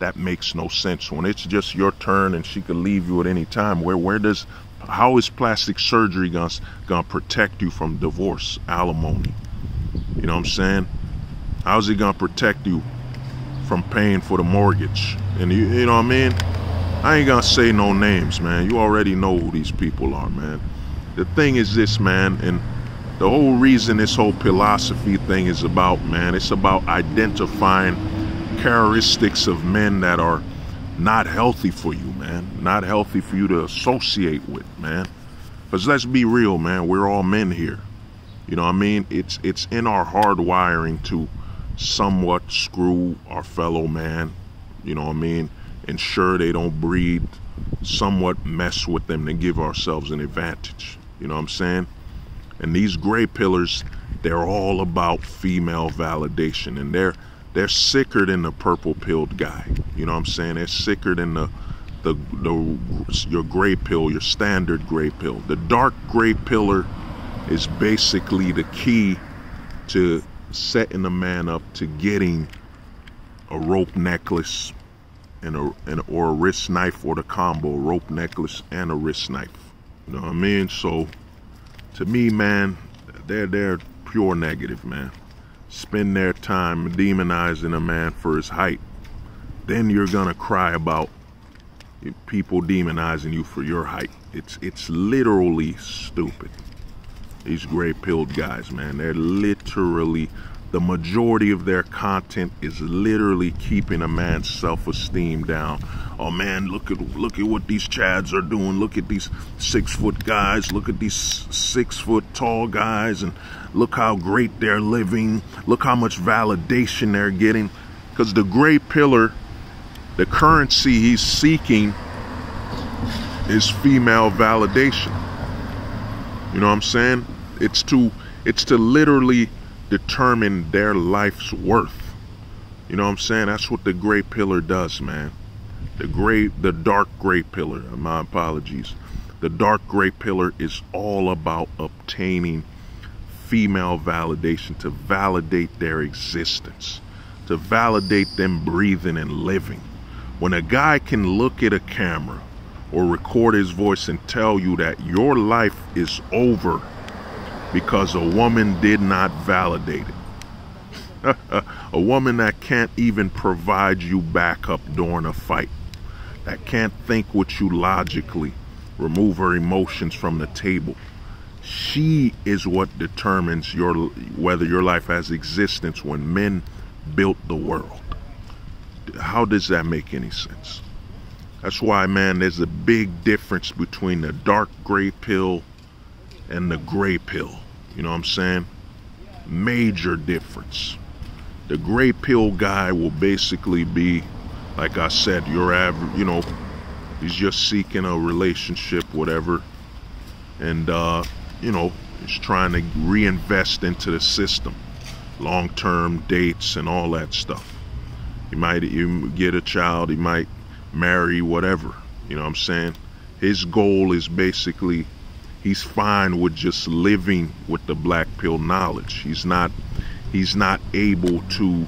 that makes no sense. When it's just your turn and she could leave you at any time, how is plastic surgery gonna protect you from divorce, alimony? You know what I'm saying? How's it gonna protect you from paying for the mortgage? And you know what I mean? I ain't gonna say no names, man. You already know who these people are, man. The thing is this, man, and the whole reason this whole Pill-Losophy thing is about, man, it's about identifying characteristics of men that are not healthy for you, man. Not healthy for you to associate with, man. Because let's be real, man, we're all men here. You know what I mean? It's in our hard wiring to somewhat screw our fellow man, you know what I mean? Ensure they don't breed, somewhat mess with them to give ourselves an advantage. You know what I'm saying? And these gray pillars, they're all about female validation, and they're sicker than the purple pilled guy. You know what I'm saying? They're sicker than your gray pill, your standard gray pill. The dark gray pillar is basically the key to setting a man up to getting a rope necklace or a wrist knife, or the combo, rope necklace and a wrist knife. You know what I mean? So to me, man, they're pure negative, man. Spend their time demonizing a man for his height. Then you're gonna cry about people demonizing you for your height. It's literally stupid. These gray pilled guys, man, they're literally, the majority of their content is literally keeping a man's self-esteem down. Oh man, look at what these Chads are doing. Look at these 6-foot guys. Look at these 6-foot tall guys, and look how great they're living. Look how much validation they're getting. Because the gray pillar, the currency he's seeking is female validation. You know what I'm saying? It's to literally determine their life's worth. You know what I'm saying? That's what the gray pillar does, man. The dark gray pillar, my apologies. The dark gray pillar is all about obtaining female validation, to validate their existence, to validate them breathing and living. When a guy can look at a camera or record his voice and tell you that your life is over because a woman did not validate it. A woman that can't even provide you backup during a fight, that can't think with you logically, remove her emotions from the table. She is what determines whether your life has existence when men built the world. How does that make any sense? That's why, man, there's a big difference between the dark gray pill and the gray pill. You know what I'm saying? Major difference. The gray pill guy will basically be, like I said, your average, you know, he's just seeking a relationship, whatever. And, you know, he's trying to reinvest into the system. Long-term dates and all that stuff. He might even get a child, he might marry, whatever. You know what I'm saying? His goal is basically, he's fine with just living with the black pill knowledge. He's not able to,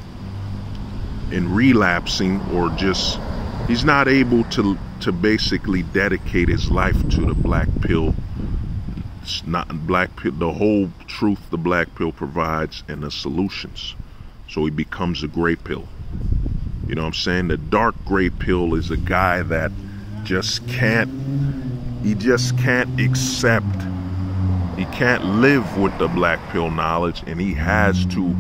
in relapsing, or just, he's not able to basically dedicate his life to the black pill. It's not black pill, the whole truth the black pill provides and the solutions. So he becomes a gray pill. You know what I'm saying? The dark gray pill is a guy that just can't, he just can't accept, he can't live with the black pill knowledge, and he has to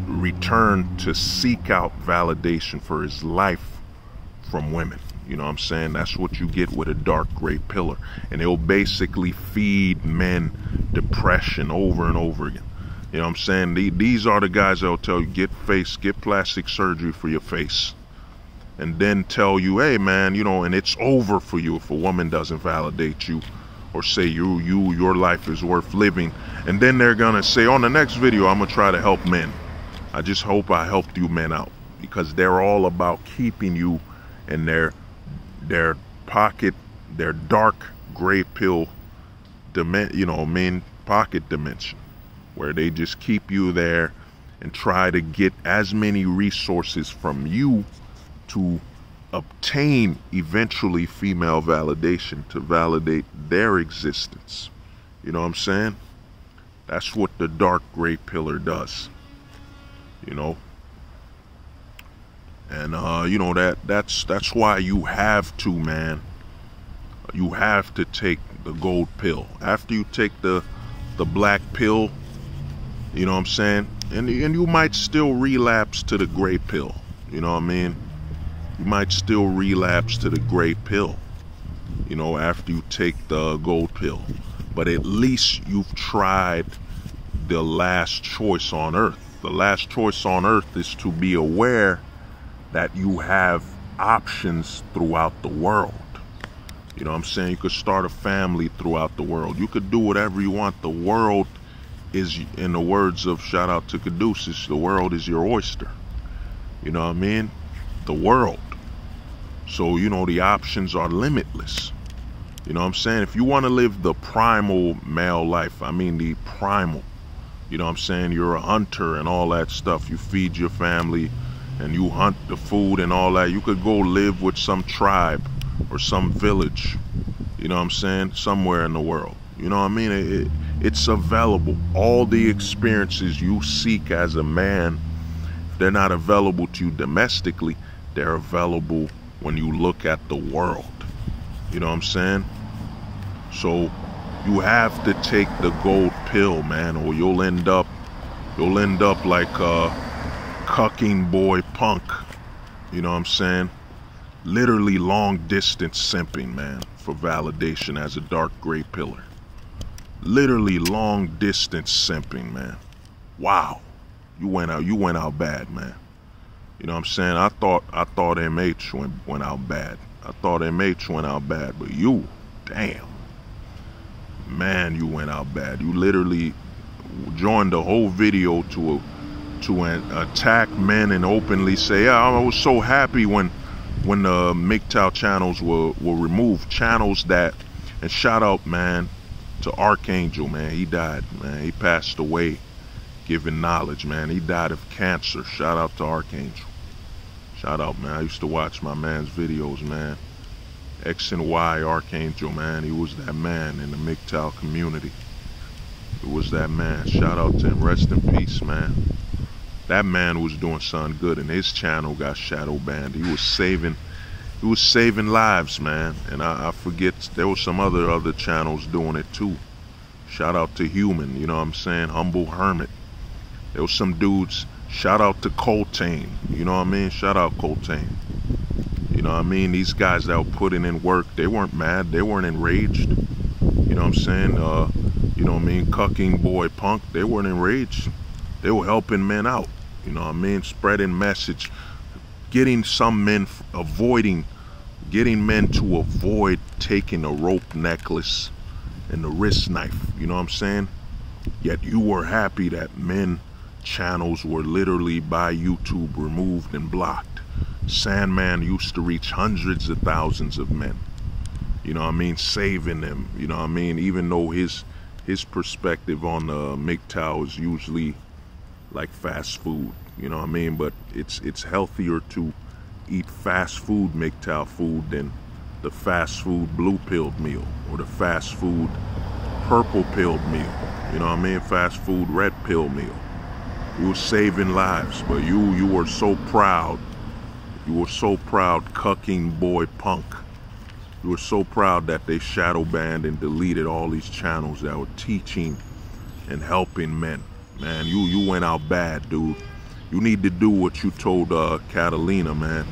return to seek out validation for his life from women. You know what I'm saying? That's what you get with a dark gray pillar. And it'll basically feed men depression over and over again. You know what I'm saying? These are the guys that'll tell you, get plastic surgery for your face. And then tell you, hey man, you know, and it's over for you if a woman doesn't validate you or say your life is worth living. And then they're gonna say, on the next video, I'm gonna try to help men. I just hope I helped you men out, because they're all about keeping you in their pocket, their dark gray pill pocket dimension, where they just keep you there and try to get as many resources from you to obtain eventually female validation, to validate their existence. You know what I'm saying? That's what the dark gray pillar does. You know? And you know, that's why you have to, man. You have to take the gold pill. After you take the black pill, you know what I'm saying? And you might still relapse to the gray pill. You know what I mean? You might still relapse to the gray pill, you know, after you take the gold pill. But at least you've tried the last choice on earth. The last choice on earth is to be aware that you have options throughout the world. You know what I'm saying? You could start a family throughout the world. You could do whatever you want. The world is, in the words of, shout out to Caduceus, the world is your oyster. You know what I mean? The world. So, you know, the options are limitless. You know what I'm saying? If you want to live the primal male life, I mean the primal, you know what I'm saying? You're a hunter and all that stuff. You feed your family and you hunt the food and all that. You could go live with some tribe or some village, you know what I'm saying? Somewhere in the world. You know what I mean? It's available. All the experiences you seek as a man, if they're not available to you domestically, they're available when you look at the world. You know what I'm saying? So you have to take the gold pill, man, or you'll end up like a cucking boy punk. You know what I'm saying? Literally long distance simping, man, for validation as a dark gray pillar. Literally long distance simping, man. Wow. You went out bad, man. You know what I'm saying? I thought MH went out bad. I thought MH went out bad, but you, damn. Man, you went out bad. You literally joined the whole video to attack men and openly say, yeah, I was so happy when the MGTOW channels were removed. Channels that, and shout out, man, to Archangel, man. He died, man. He passed away giving knowledge, man. He died of cancer. Shout out to Archangel. Shout out, man. I used to watch my man's videos, man. X and Y Archangel, man. He was that man in the MGTOW community. He was that man. Shout out to him. Rest in peace, man. That man was doing something good, and his channel got shadow banned. He was saving lives, man. And I forget, there was some other channels doing it too. Shout out to Human, you know what I'm saying? Humble Hermit. There was some dudes. Shout out to Coltane, you know what I mean? Shout out Coltane. You know what I mean? These guys that were putting in work, they weren't mad, they weren't enraged. You know what I'm saying? You know what I mean? Cucking boy punk, they weren't enraged. They were helping men out. You know what I mean? Spreading message, getting some men getting men to avoid taking a rope necklace and the wrist knife. You know what I'm saying? Yet you were happy that men channels were literally by YouTube removed and blocked. Sandman used to reach hundreds of thousands of men. You know what I mean? Saving them. You know what I mean? Even though his perspective on the MGTOW is usually like fast food. You know what I mean? But it's healthier to eat fast food MGTOW food than the fast food blue pilled meal or the fast food purple pilled meal. You know what I mean? Fast food red pill meal. You were saving lives, but you were so proud. You were so proud, Cucking boy punk. You were so proud that they shadow banned and deleted all these channels that were teaching and helping men. Man, you went out bad, dude. You need to do what you told Catalina, man.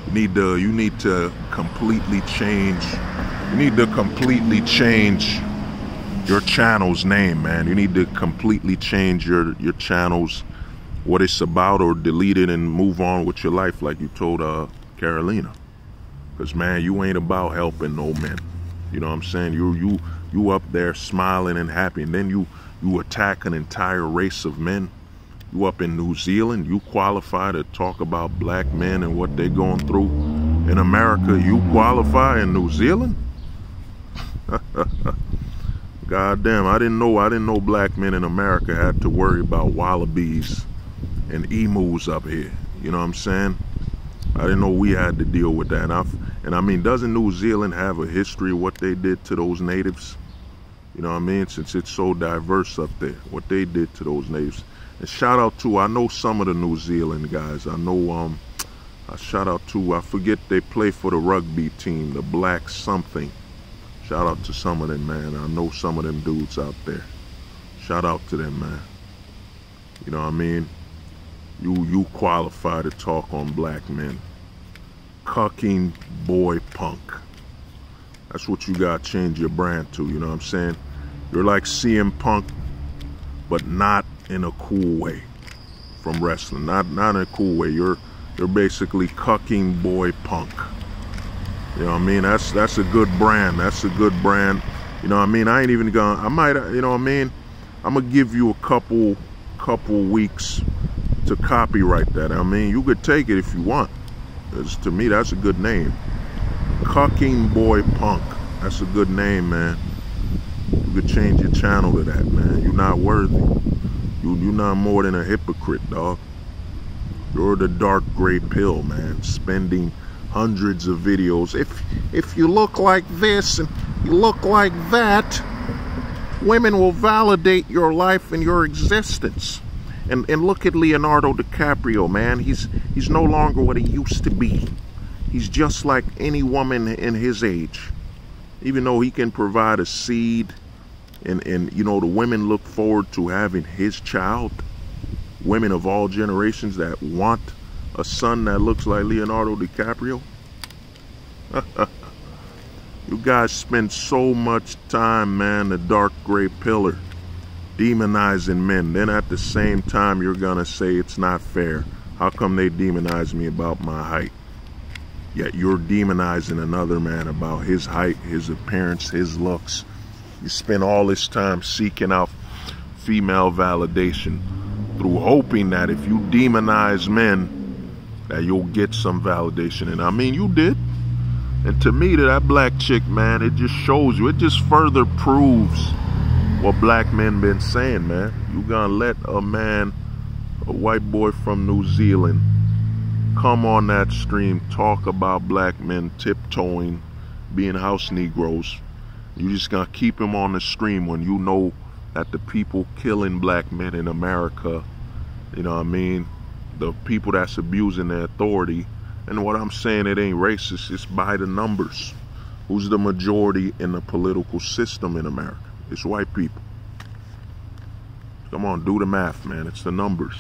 You need to completely change. You need to completely change your channel's name, man. You need to completely change your channel's what it's about, or delete it and move on with your life like you told Carolina. Cause man, you ain't about helping no men. You know what I'm saying? You up there smiling and happy, and then you attack an entire race of men. You up in New Zealand, you qualify to talk about black men and what they're going through. In America, you qualify. In New Zealand? God damn, I didn't know black men in America had to worry about wallabies and emus up here. You know what I'm saying? I didn't know we had to deal with that. And I mean, doesn't New Zealand have a history of what they did to those natives? You know what I mean? Since it's so diverse up there, what they did to those natives. And shout out to, I know some of the New Zealand guys. I know, shout out to, I forget they play for the rugby team, the Black something. Shout out to some of them, man. I know some of them dudes out there. Shout out to them, man. You know what I mean? You qualify to talk on black men. Cucking boy punk. That's what you gotta change your brand to, you know what I'm saying? You're like CM Punk, but not in a cool way from wrestling. Not in a cool way. You're basically Cucking boy punk. You know what I mean? That's a good brand. That's a good brand. You know what I mean? I ain't even gonna, I might, you know what I mean? I'm gonna give you a couple weeks to copyright that. I mean, you could take it if you want. Because to me, that's a good name. Cucking boy punk. That's a good name, man. You could change your channel to that, man. You're not worthy. You're not more than a hypocrite, dog. You're the dark gray pill, man. Spending hundreds of videos. If you look like this and you look like that, women will validate your life and your existence. And look at Leonardo DiCaprio, man. He's no longer what he used to be. He's just like any woman in his age. Even though he can provide a seed, and you know, the women look forward to having his child. Women of all generations that want a son that looks like Leonardo DiCaprio. You guys spend so much time, man, the dark gray pillar, demonizing men. Then at the same time, you're gonna say it's not fair. How come they demonize me about my height? Yet you're demonizing another man about his height, his appearance, his looks. You spend all this time seeking out female validation through hoping that if you demonize men, that you'll get some validation. And I mean, you did. And to me, that black chick, man, it just shows you, it just further proves what black men been saying, man. You gonna let a man, a white boy from New Zealand, come on that stream, talk about black men tiptoeing, being house Negroes. You just gonna keep him on the stream when you know that the people killing black men in America, you know what I mean, the people that's abusing their authority, and what I'm saying, it ain't racist, it's by the numbers. Who's the majority in the political system in America? It's white people. Come on, do the math, man. It's the numbers.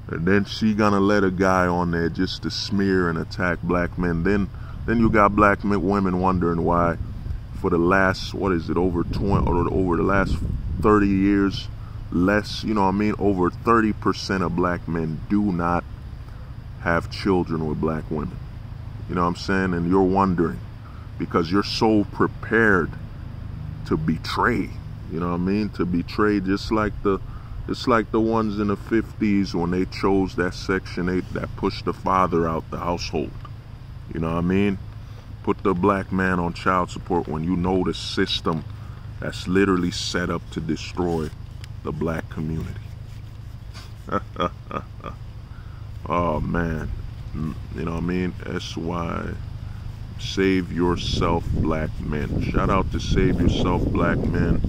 And then she gonna let a guy on there just to smear and attack black men. Then you got black women wondering why, for the last, what is it, over the last 30 years, less, you know what I mean, over 30% of black men do not have children with black women. You know what I'm saying? And you're wondering because you're so prepared to betray. You know what I mean? To betray, just like the ones in the 50s when they chose that Section 8 that pushed the father out the household. You know what I mean? Put the black man on child support when you know the system that's literally set up to destroy the black community. Oh man, you know what I mean? That's why Save Yourself Black Men. Shout out to Save Yourself Black Men.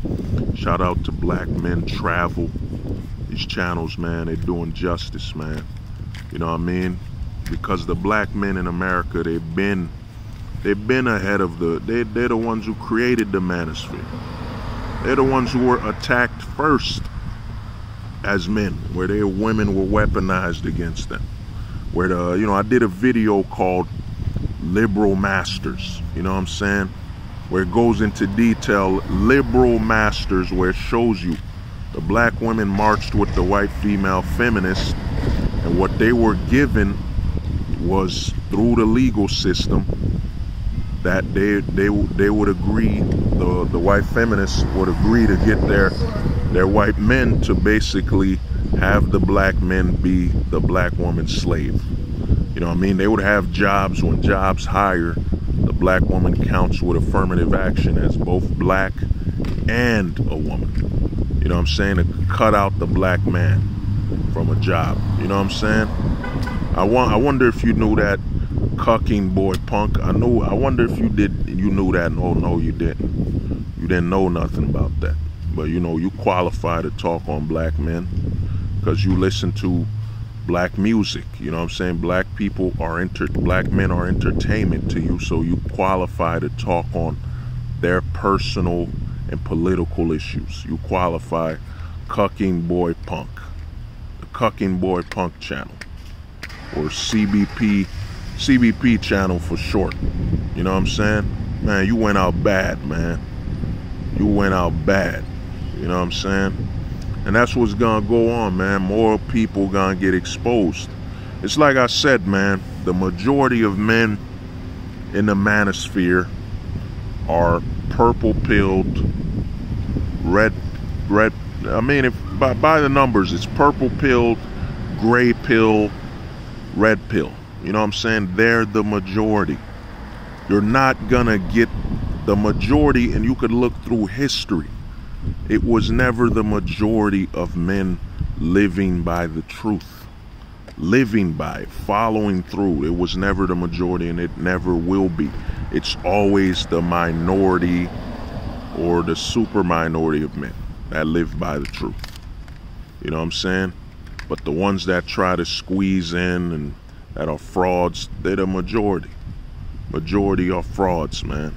Shout out to Black Men Travel. These channels, man, they're doing justice, man. You know what I mean? Because the black men in America, they've been ahead of they're the ones who created the manosphere. They're the ones who were attacked first as men, where their women were weaponized against them. Where you know, I did a video called Liberal Masters, you know what I'm saying? Where it goes into detail, Liberal Masters, where it shows you the black women marched with the white female feminists, and what they were given was through the legal system that they would agree, the white feminists would agree to get their white men to basically have the black men be the black woman's slave. You know what I mean? They would have jobs. When jobs hire, the black woman counts with affirmative action as both black and a woman. You know what I'm saying? To cut out the black man from a job. You know what I'm saying? I wonder if you knew that, Cucking boy punk. I wonder if you knew that. Oh no, you didn't. You didn't know nothing about that. But you know, you qualify to talk on black men because you listen to black music. You know what I'm saying? Black men are entertainment to you, so you qualify to talk on their personal and political issues. You qualify. Cucking boy punk. The Cucking boy punk channel, or CBP channel for short. You know what I'm saying? Man, you went out bad, man. You went out bad. You know what I'm saying? And that's what's gonna go on, man. More people gonna get exposed. It's like I said, man, the majority of men in the manosphere are purple-pilled, red, I mean, if by the numbers, it's purple-pilled, gray pill, red pill. You know what I'm saying? They're the majority. You're not gonna get the majority, and you could look through history. It was never the majority of men living by the truth, living by it, following through. It was never the majority, and it never will be. It's always the minority or the super minority of men that live by the truth. You know what I'm saying? But the ones that try to squeeze in and that are frauds, they're the majority. Majority are frauds, man.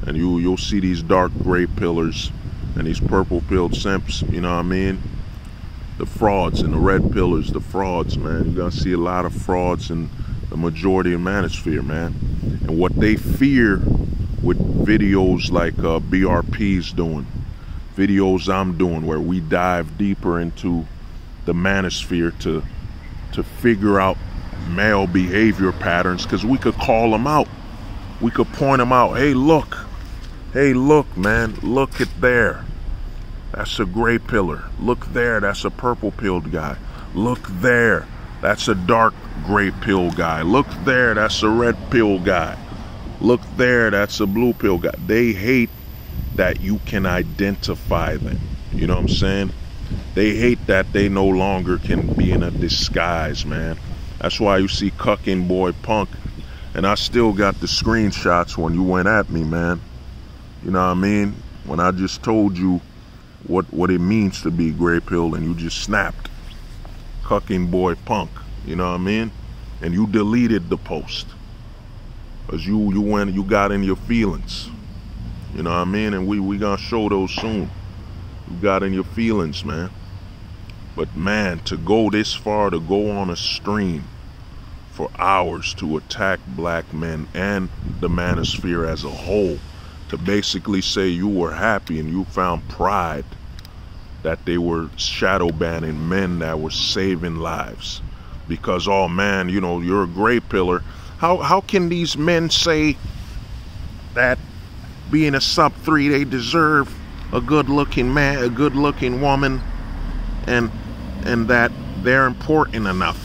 And you'll see these dark gray pillars and these purple pilled simps, you know what I mean? The frauds, and the red pillars, the frauds, man. You're gonna see a lot of frauds in the majority of manosphere, man. And what they fear with videos like BRP's doing, videos I'm doing, where we dive deeper into the manosphere to figure out male behavior patterns, because we could call them out. We could point them out. Hey, look, man, look at there. That's a gray pillar. Look there, that's a purple pilled guy. Look there, that's a dark gray pill guy. Look there, that's a red pill guy. Look there, that's a blue pill guy. They hate that you can identify them. You know what I'm saying? They hate that they no longer can be in a disguise, man. That's why you see Cucking boy punk. And I still got the screenshots when you went at me, man. You know what I mean? When I just told you what it means to be gray pill, and you just snapped. Cucking boy punk. You know what I mean? And you deleted the post. Because you got in your feelings. You know what I mean? And we gonna show those soon. You got in your feelings, man. But man, to go this far, to go on a stream for hours to attack black men and the manosphere as a whole, to basically say you were happy and you found pride that they were shadow banning men that were saving lives. Because, oh man, you know, you're a gray pillar. How can these men say that being a sub 3, they deserve a good looking man, a good looking woman, and that they're important enough?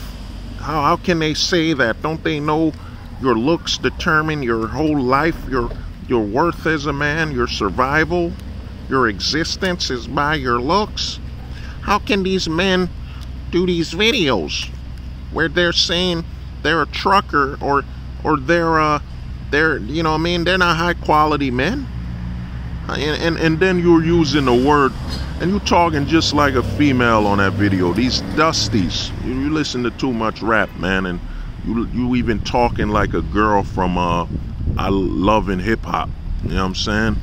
How can they say that? Don't they know your looks determine your whole life, your worth as a man, your survival, your existence is by your looks? How can these men do these videos where they're saying they're a trucker or they're you know what I mean, they're not high quality men? And then you're using the word, and you're talking just like a female on that video. These dusties, you listen to too much rap, man, and you even talking like a girl from I Love in Hip Hop. You know what I'm saying?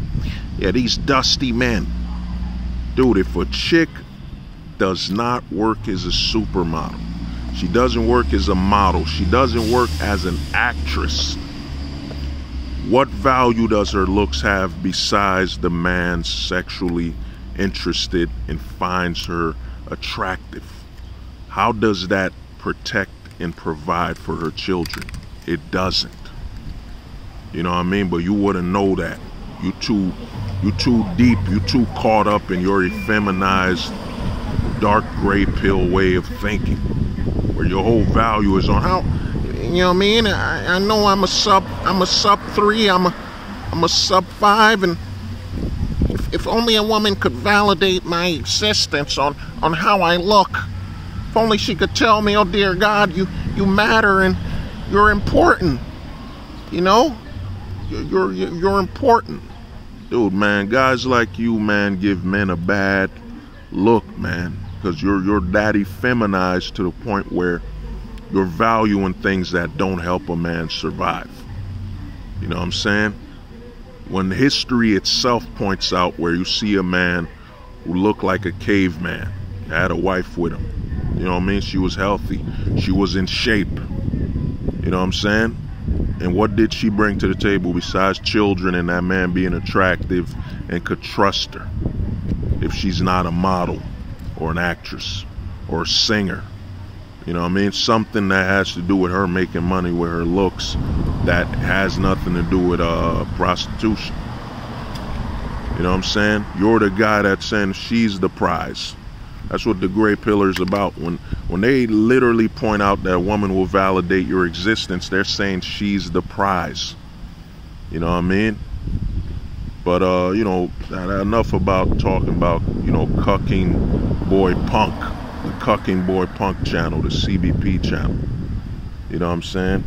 Yeah, these dusty men. Dude, if a chick does not work as a supermodel, she doesn't work as a model, she doesn't work as an actress, what value does her looks have besides the man sexually interested and finds her attractive? How does that protect and provide for her children? It doesn't. You know what I mean? But you wouldn't know that. You too deep, you too caught up in your effeminized dark gray pill way of thinking, where your whole value is on how, you know what I mean? I know I'm a sub 3, I'm a sub 5, and if only a woman could validate my existence on how I look. If only she could tell me, oh dear God, you matter and you're important. You know? You're important. Dude, man, guys like you, man, give men a bad look, man, because you're that effeminized to the point where you're valuing things that don't help a man survive. You know what I'm saying? When history itself points out where you see a man who looked like a caveman, had a wife with him, you know what I mean? She was healthy, she was in shape, you know what I'm saying? And what did she bring to the table besides children and that man being attractive and could trust her? If she's not a model or an actress or a singer, you know what I mean? Something that has to do with her making money with her looks that has nothing to do with prostitution. You know what I'm saying? You're the guy that's saying she's the prize. That's what the gray pillar's about. When they literally point out that a woman will validate your existence, they're saying she's the prize. You know what I mean? But you know, enough about talking about, you know, Cucking Boy Punk, the Cucking Boy Punk channel, the CPB channel. You know what I'm saying?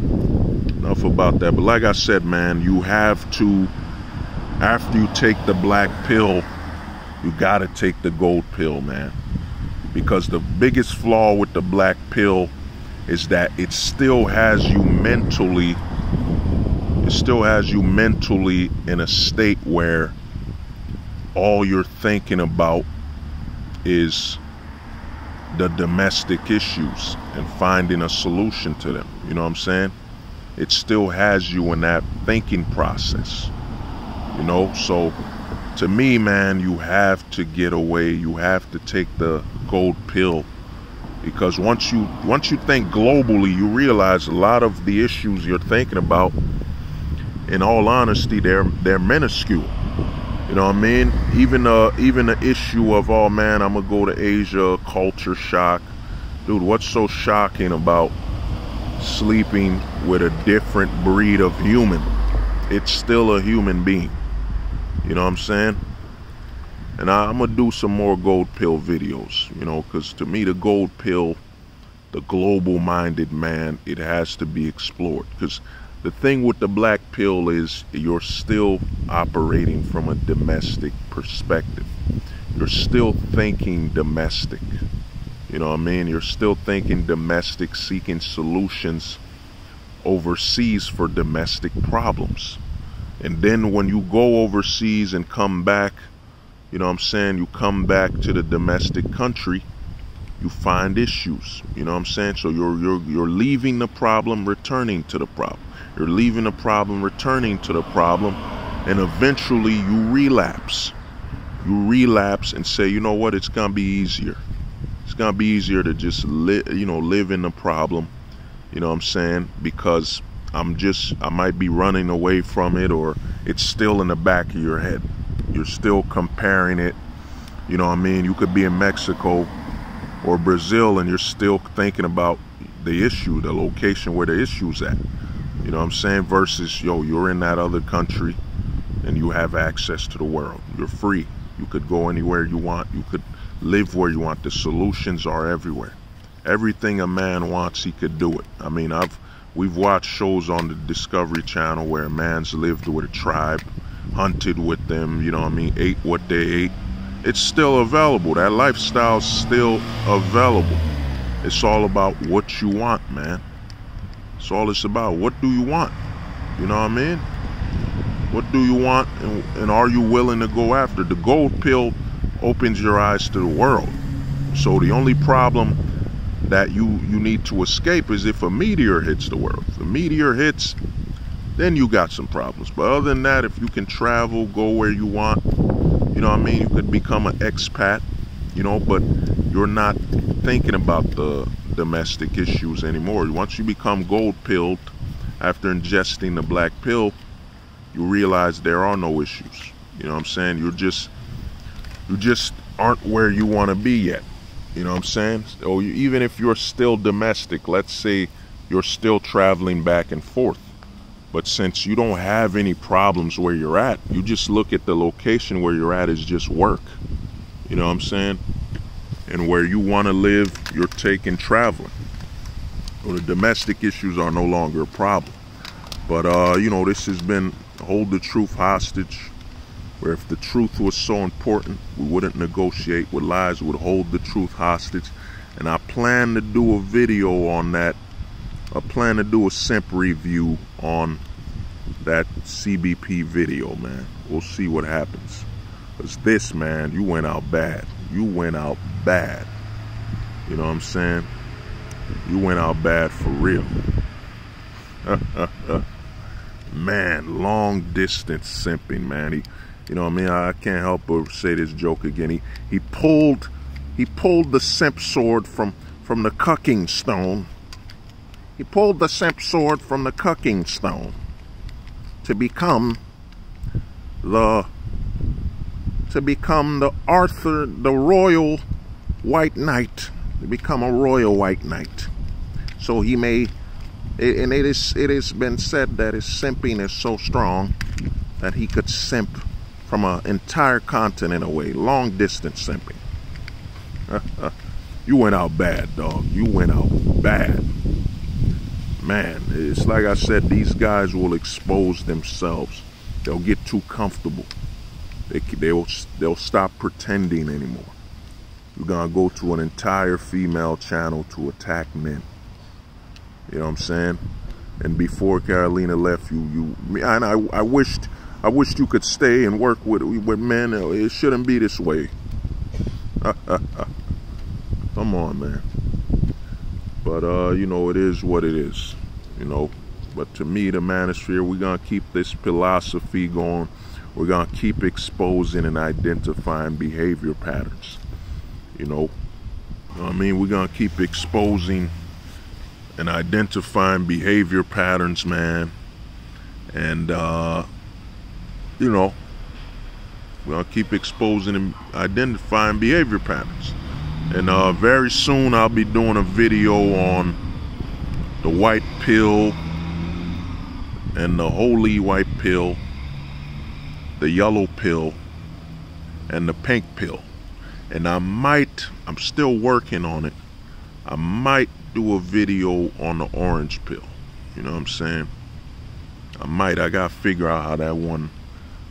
Enough about that. But like I said, man, you have to, after you take the black pill, you gotta take the gold pill, man. Because the biggest flaw with the black pill is that it still has you mentally, in a state where all you're thinking about is the domestic issues and finding a solution to them. You know what I'm saying? It still has you in that thinking process. You know, so to me, man, you have to get away. You have to take the gold pill, because once you think globally, you realize a lot of the issues you're thinking about, in all honesty, they're minuscule. You know what I mean? Even the issue of, oh man, I'm gonna go to Asia, culture shock. Dude, what's so shocking about sleeping with a different breed of human? It's still a human being. You know what I'm saying? And I'm gonna do some more gold pill videos, you know, because to me the gold pill, the global minded man, it has to be explored. Because the thing with the black pill is you're still operating from a domestic perspective. You're still thinking domestic. You know what I mean? You're still thinking domestic, seeking solutions overseas for domestic problems. And then when you go overseas and come back, you know what I'm saying, you come back to the domestic country, you find issues. You know what I'm saying? So you're leaving the problem, returning to the problem. You're leaving the problem, returning to the problem, and eventually you relapse. you relapse and say, you know what, it's gonna be easier. It's gonna be easier to just live in the problem. You know what I'm saying? Because I might be running away from it, or it's still in the back of your head. You're still comparing it. You know what I mean? You could be in Mexico or Brazil and you're still thinking about the issue, the location where the issue's at. You know what I'm saying? Versus, you're in that other country and you have access to the world. You're free. You could go anywhere you want. You could live where you want. The solutions are everywhere. Everything a man wants, he could do it. I mean, we've watched shows on the Discovery Channel where a man's lived with a tribe, hunted with them, you know what I mean, ate what they ate. It's still available. That lifestyle's still available. It's all about what you want, man. It's all it's about. What do you want? You know what I mean? What do you want, and are you willing to go after? The gold pill opens your eyes to the world. So the only problem that you need to escape is if a meteor hits the world. If a meteor hits, then you got some problems. But other than that, if you can travel, go where you want, you know what I mean, you could become an expat, but you're not thinking about the domestic issues anymore. Once you become gold pilled after ingesting the black pill, you realize there are no issues. You know what I'm saying? You just aren't where you want to be yet. You know what I'm saying? Or even if you're still domestic, let's say you're still traveling back and forth, but since you don't have any problems where you're at, you just look at the location where you're at as just work. You know what I'm saying? And where you want to live, you're taking traveling. So the domestic issues are no longer a problem. But this has been hold the truth hostage, where if the truth was so important, we wouldn't negotiate with lies, we would hold the truth hostage. And I plan to do a video on that. I plan to do a simp review on that CBP video, man. We'll see what happens. Because this, man, you went out bad. You went out bad. You know what I'm saying? You went out bad for real. Man, long distance simping, man. You know what I mean? I can't help but say this joke again. He pulled the simp sword from the cucking stone. He pulled the simp sword from the cucking stone to become the Arthur, the royal white knight, to become a royal white knight. So he may, and it has been said that his simping is so strong that he could simp from an entire continent away. Long distance simping. You went out bad, dog. You went out bad. Man, it's like I said, these guys will expose themselves. They'll get too comfortable. They'll stop pretending anymore. You're gonna go to an entire female channel to attack men. You know what I'm saying? And before Carolina left, and I wished you could stay and work with men. It shouldn't be this way. Come on, man. But it is what it is. But to me, the manosphere, we're gonna keep this philosophy going. We're gonna keep exposing and identifying behavior patterns. You know what I mean? We're gonna keep exposing and identifying behavior patterns, man. And we're gonna keep exposing and identifying behavior patterns. And very soon I'll be doing a video on the white pill and the holy white pill, the yellow pill, and the pink pill. And I'm still working on it, I might do a video on the orange pill. You know what I'm saying? I gotta figure out how that one,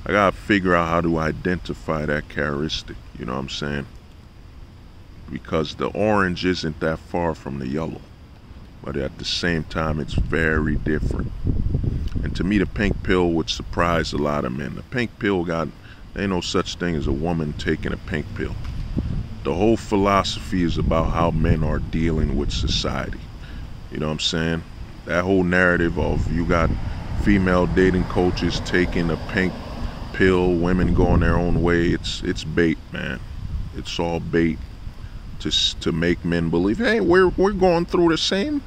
I gotta figure out how to identify that characteristic. You know what I'm saying? Because the orange isn't that far from the yellow, but at the same time it's very different. And to me, the pink pill would surprise a lot of men. The pink pill there ain't no such thing as a woman taking a pink pill. The whole philosophy is about how men are dealing with society. You know what I'm saying? That whole narrative of you got female dating coaches taking a pink pill, women going their own way. It's bait, man. It's all bait to make men believe, hey, we're going through the same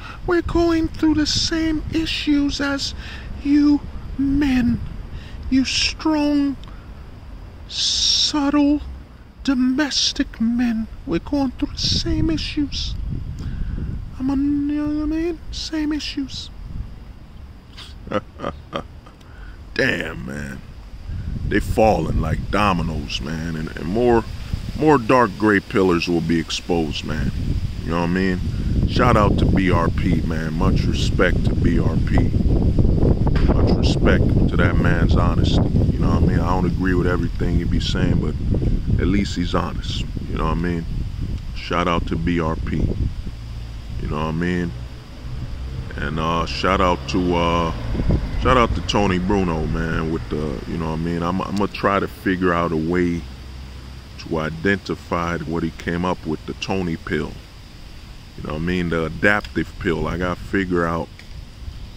issues as you men. You strong, subtle, domestic men. We're going through the same issues. You know what I mean? Same issues. Damn, man. They falling like dominoes, man. And more dark gray pillars will be exposed, man. You know what I mean? Shout out to BRP, man. Much respect to BRP. Much respect to that man's honesty. You know what I mean? I don't agree with everything he be saying, but at least he's honest. You know what I mean? Shout out to BRP. You know what I mean? And shout out to Tony Bruno, man, with the, you know what I mean? I'm gonna try to figure out a way to identify what he came up with, the Tony pill. You know what I mean? The adaptive pill. I gotta figure out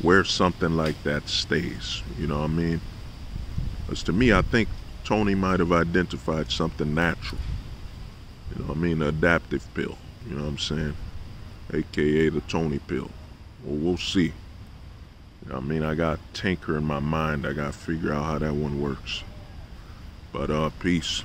where something like that stays. You know what I mean? Because to me, I think Tony might have identified something natural. You know what I mean? The adaptive pill. You know what I'm saying? AKA the Tony pill. Well, we'll see. You know what I mean? I got tinker in my mind. I got to figure out how that one works. But peace.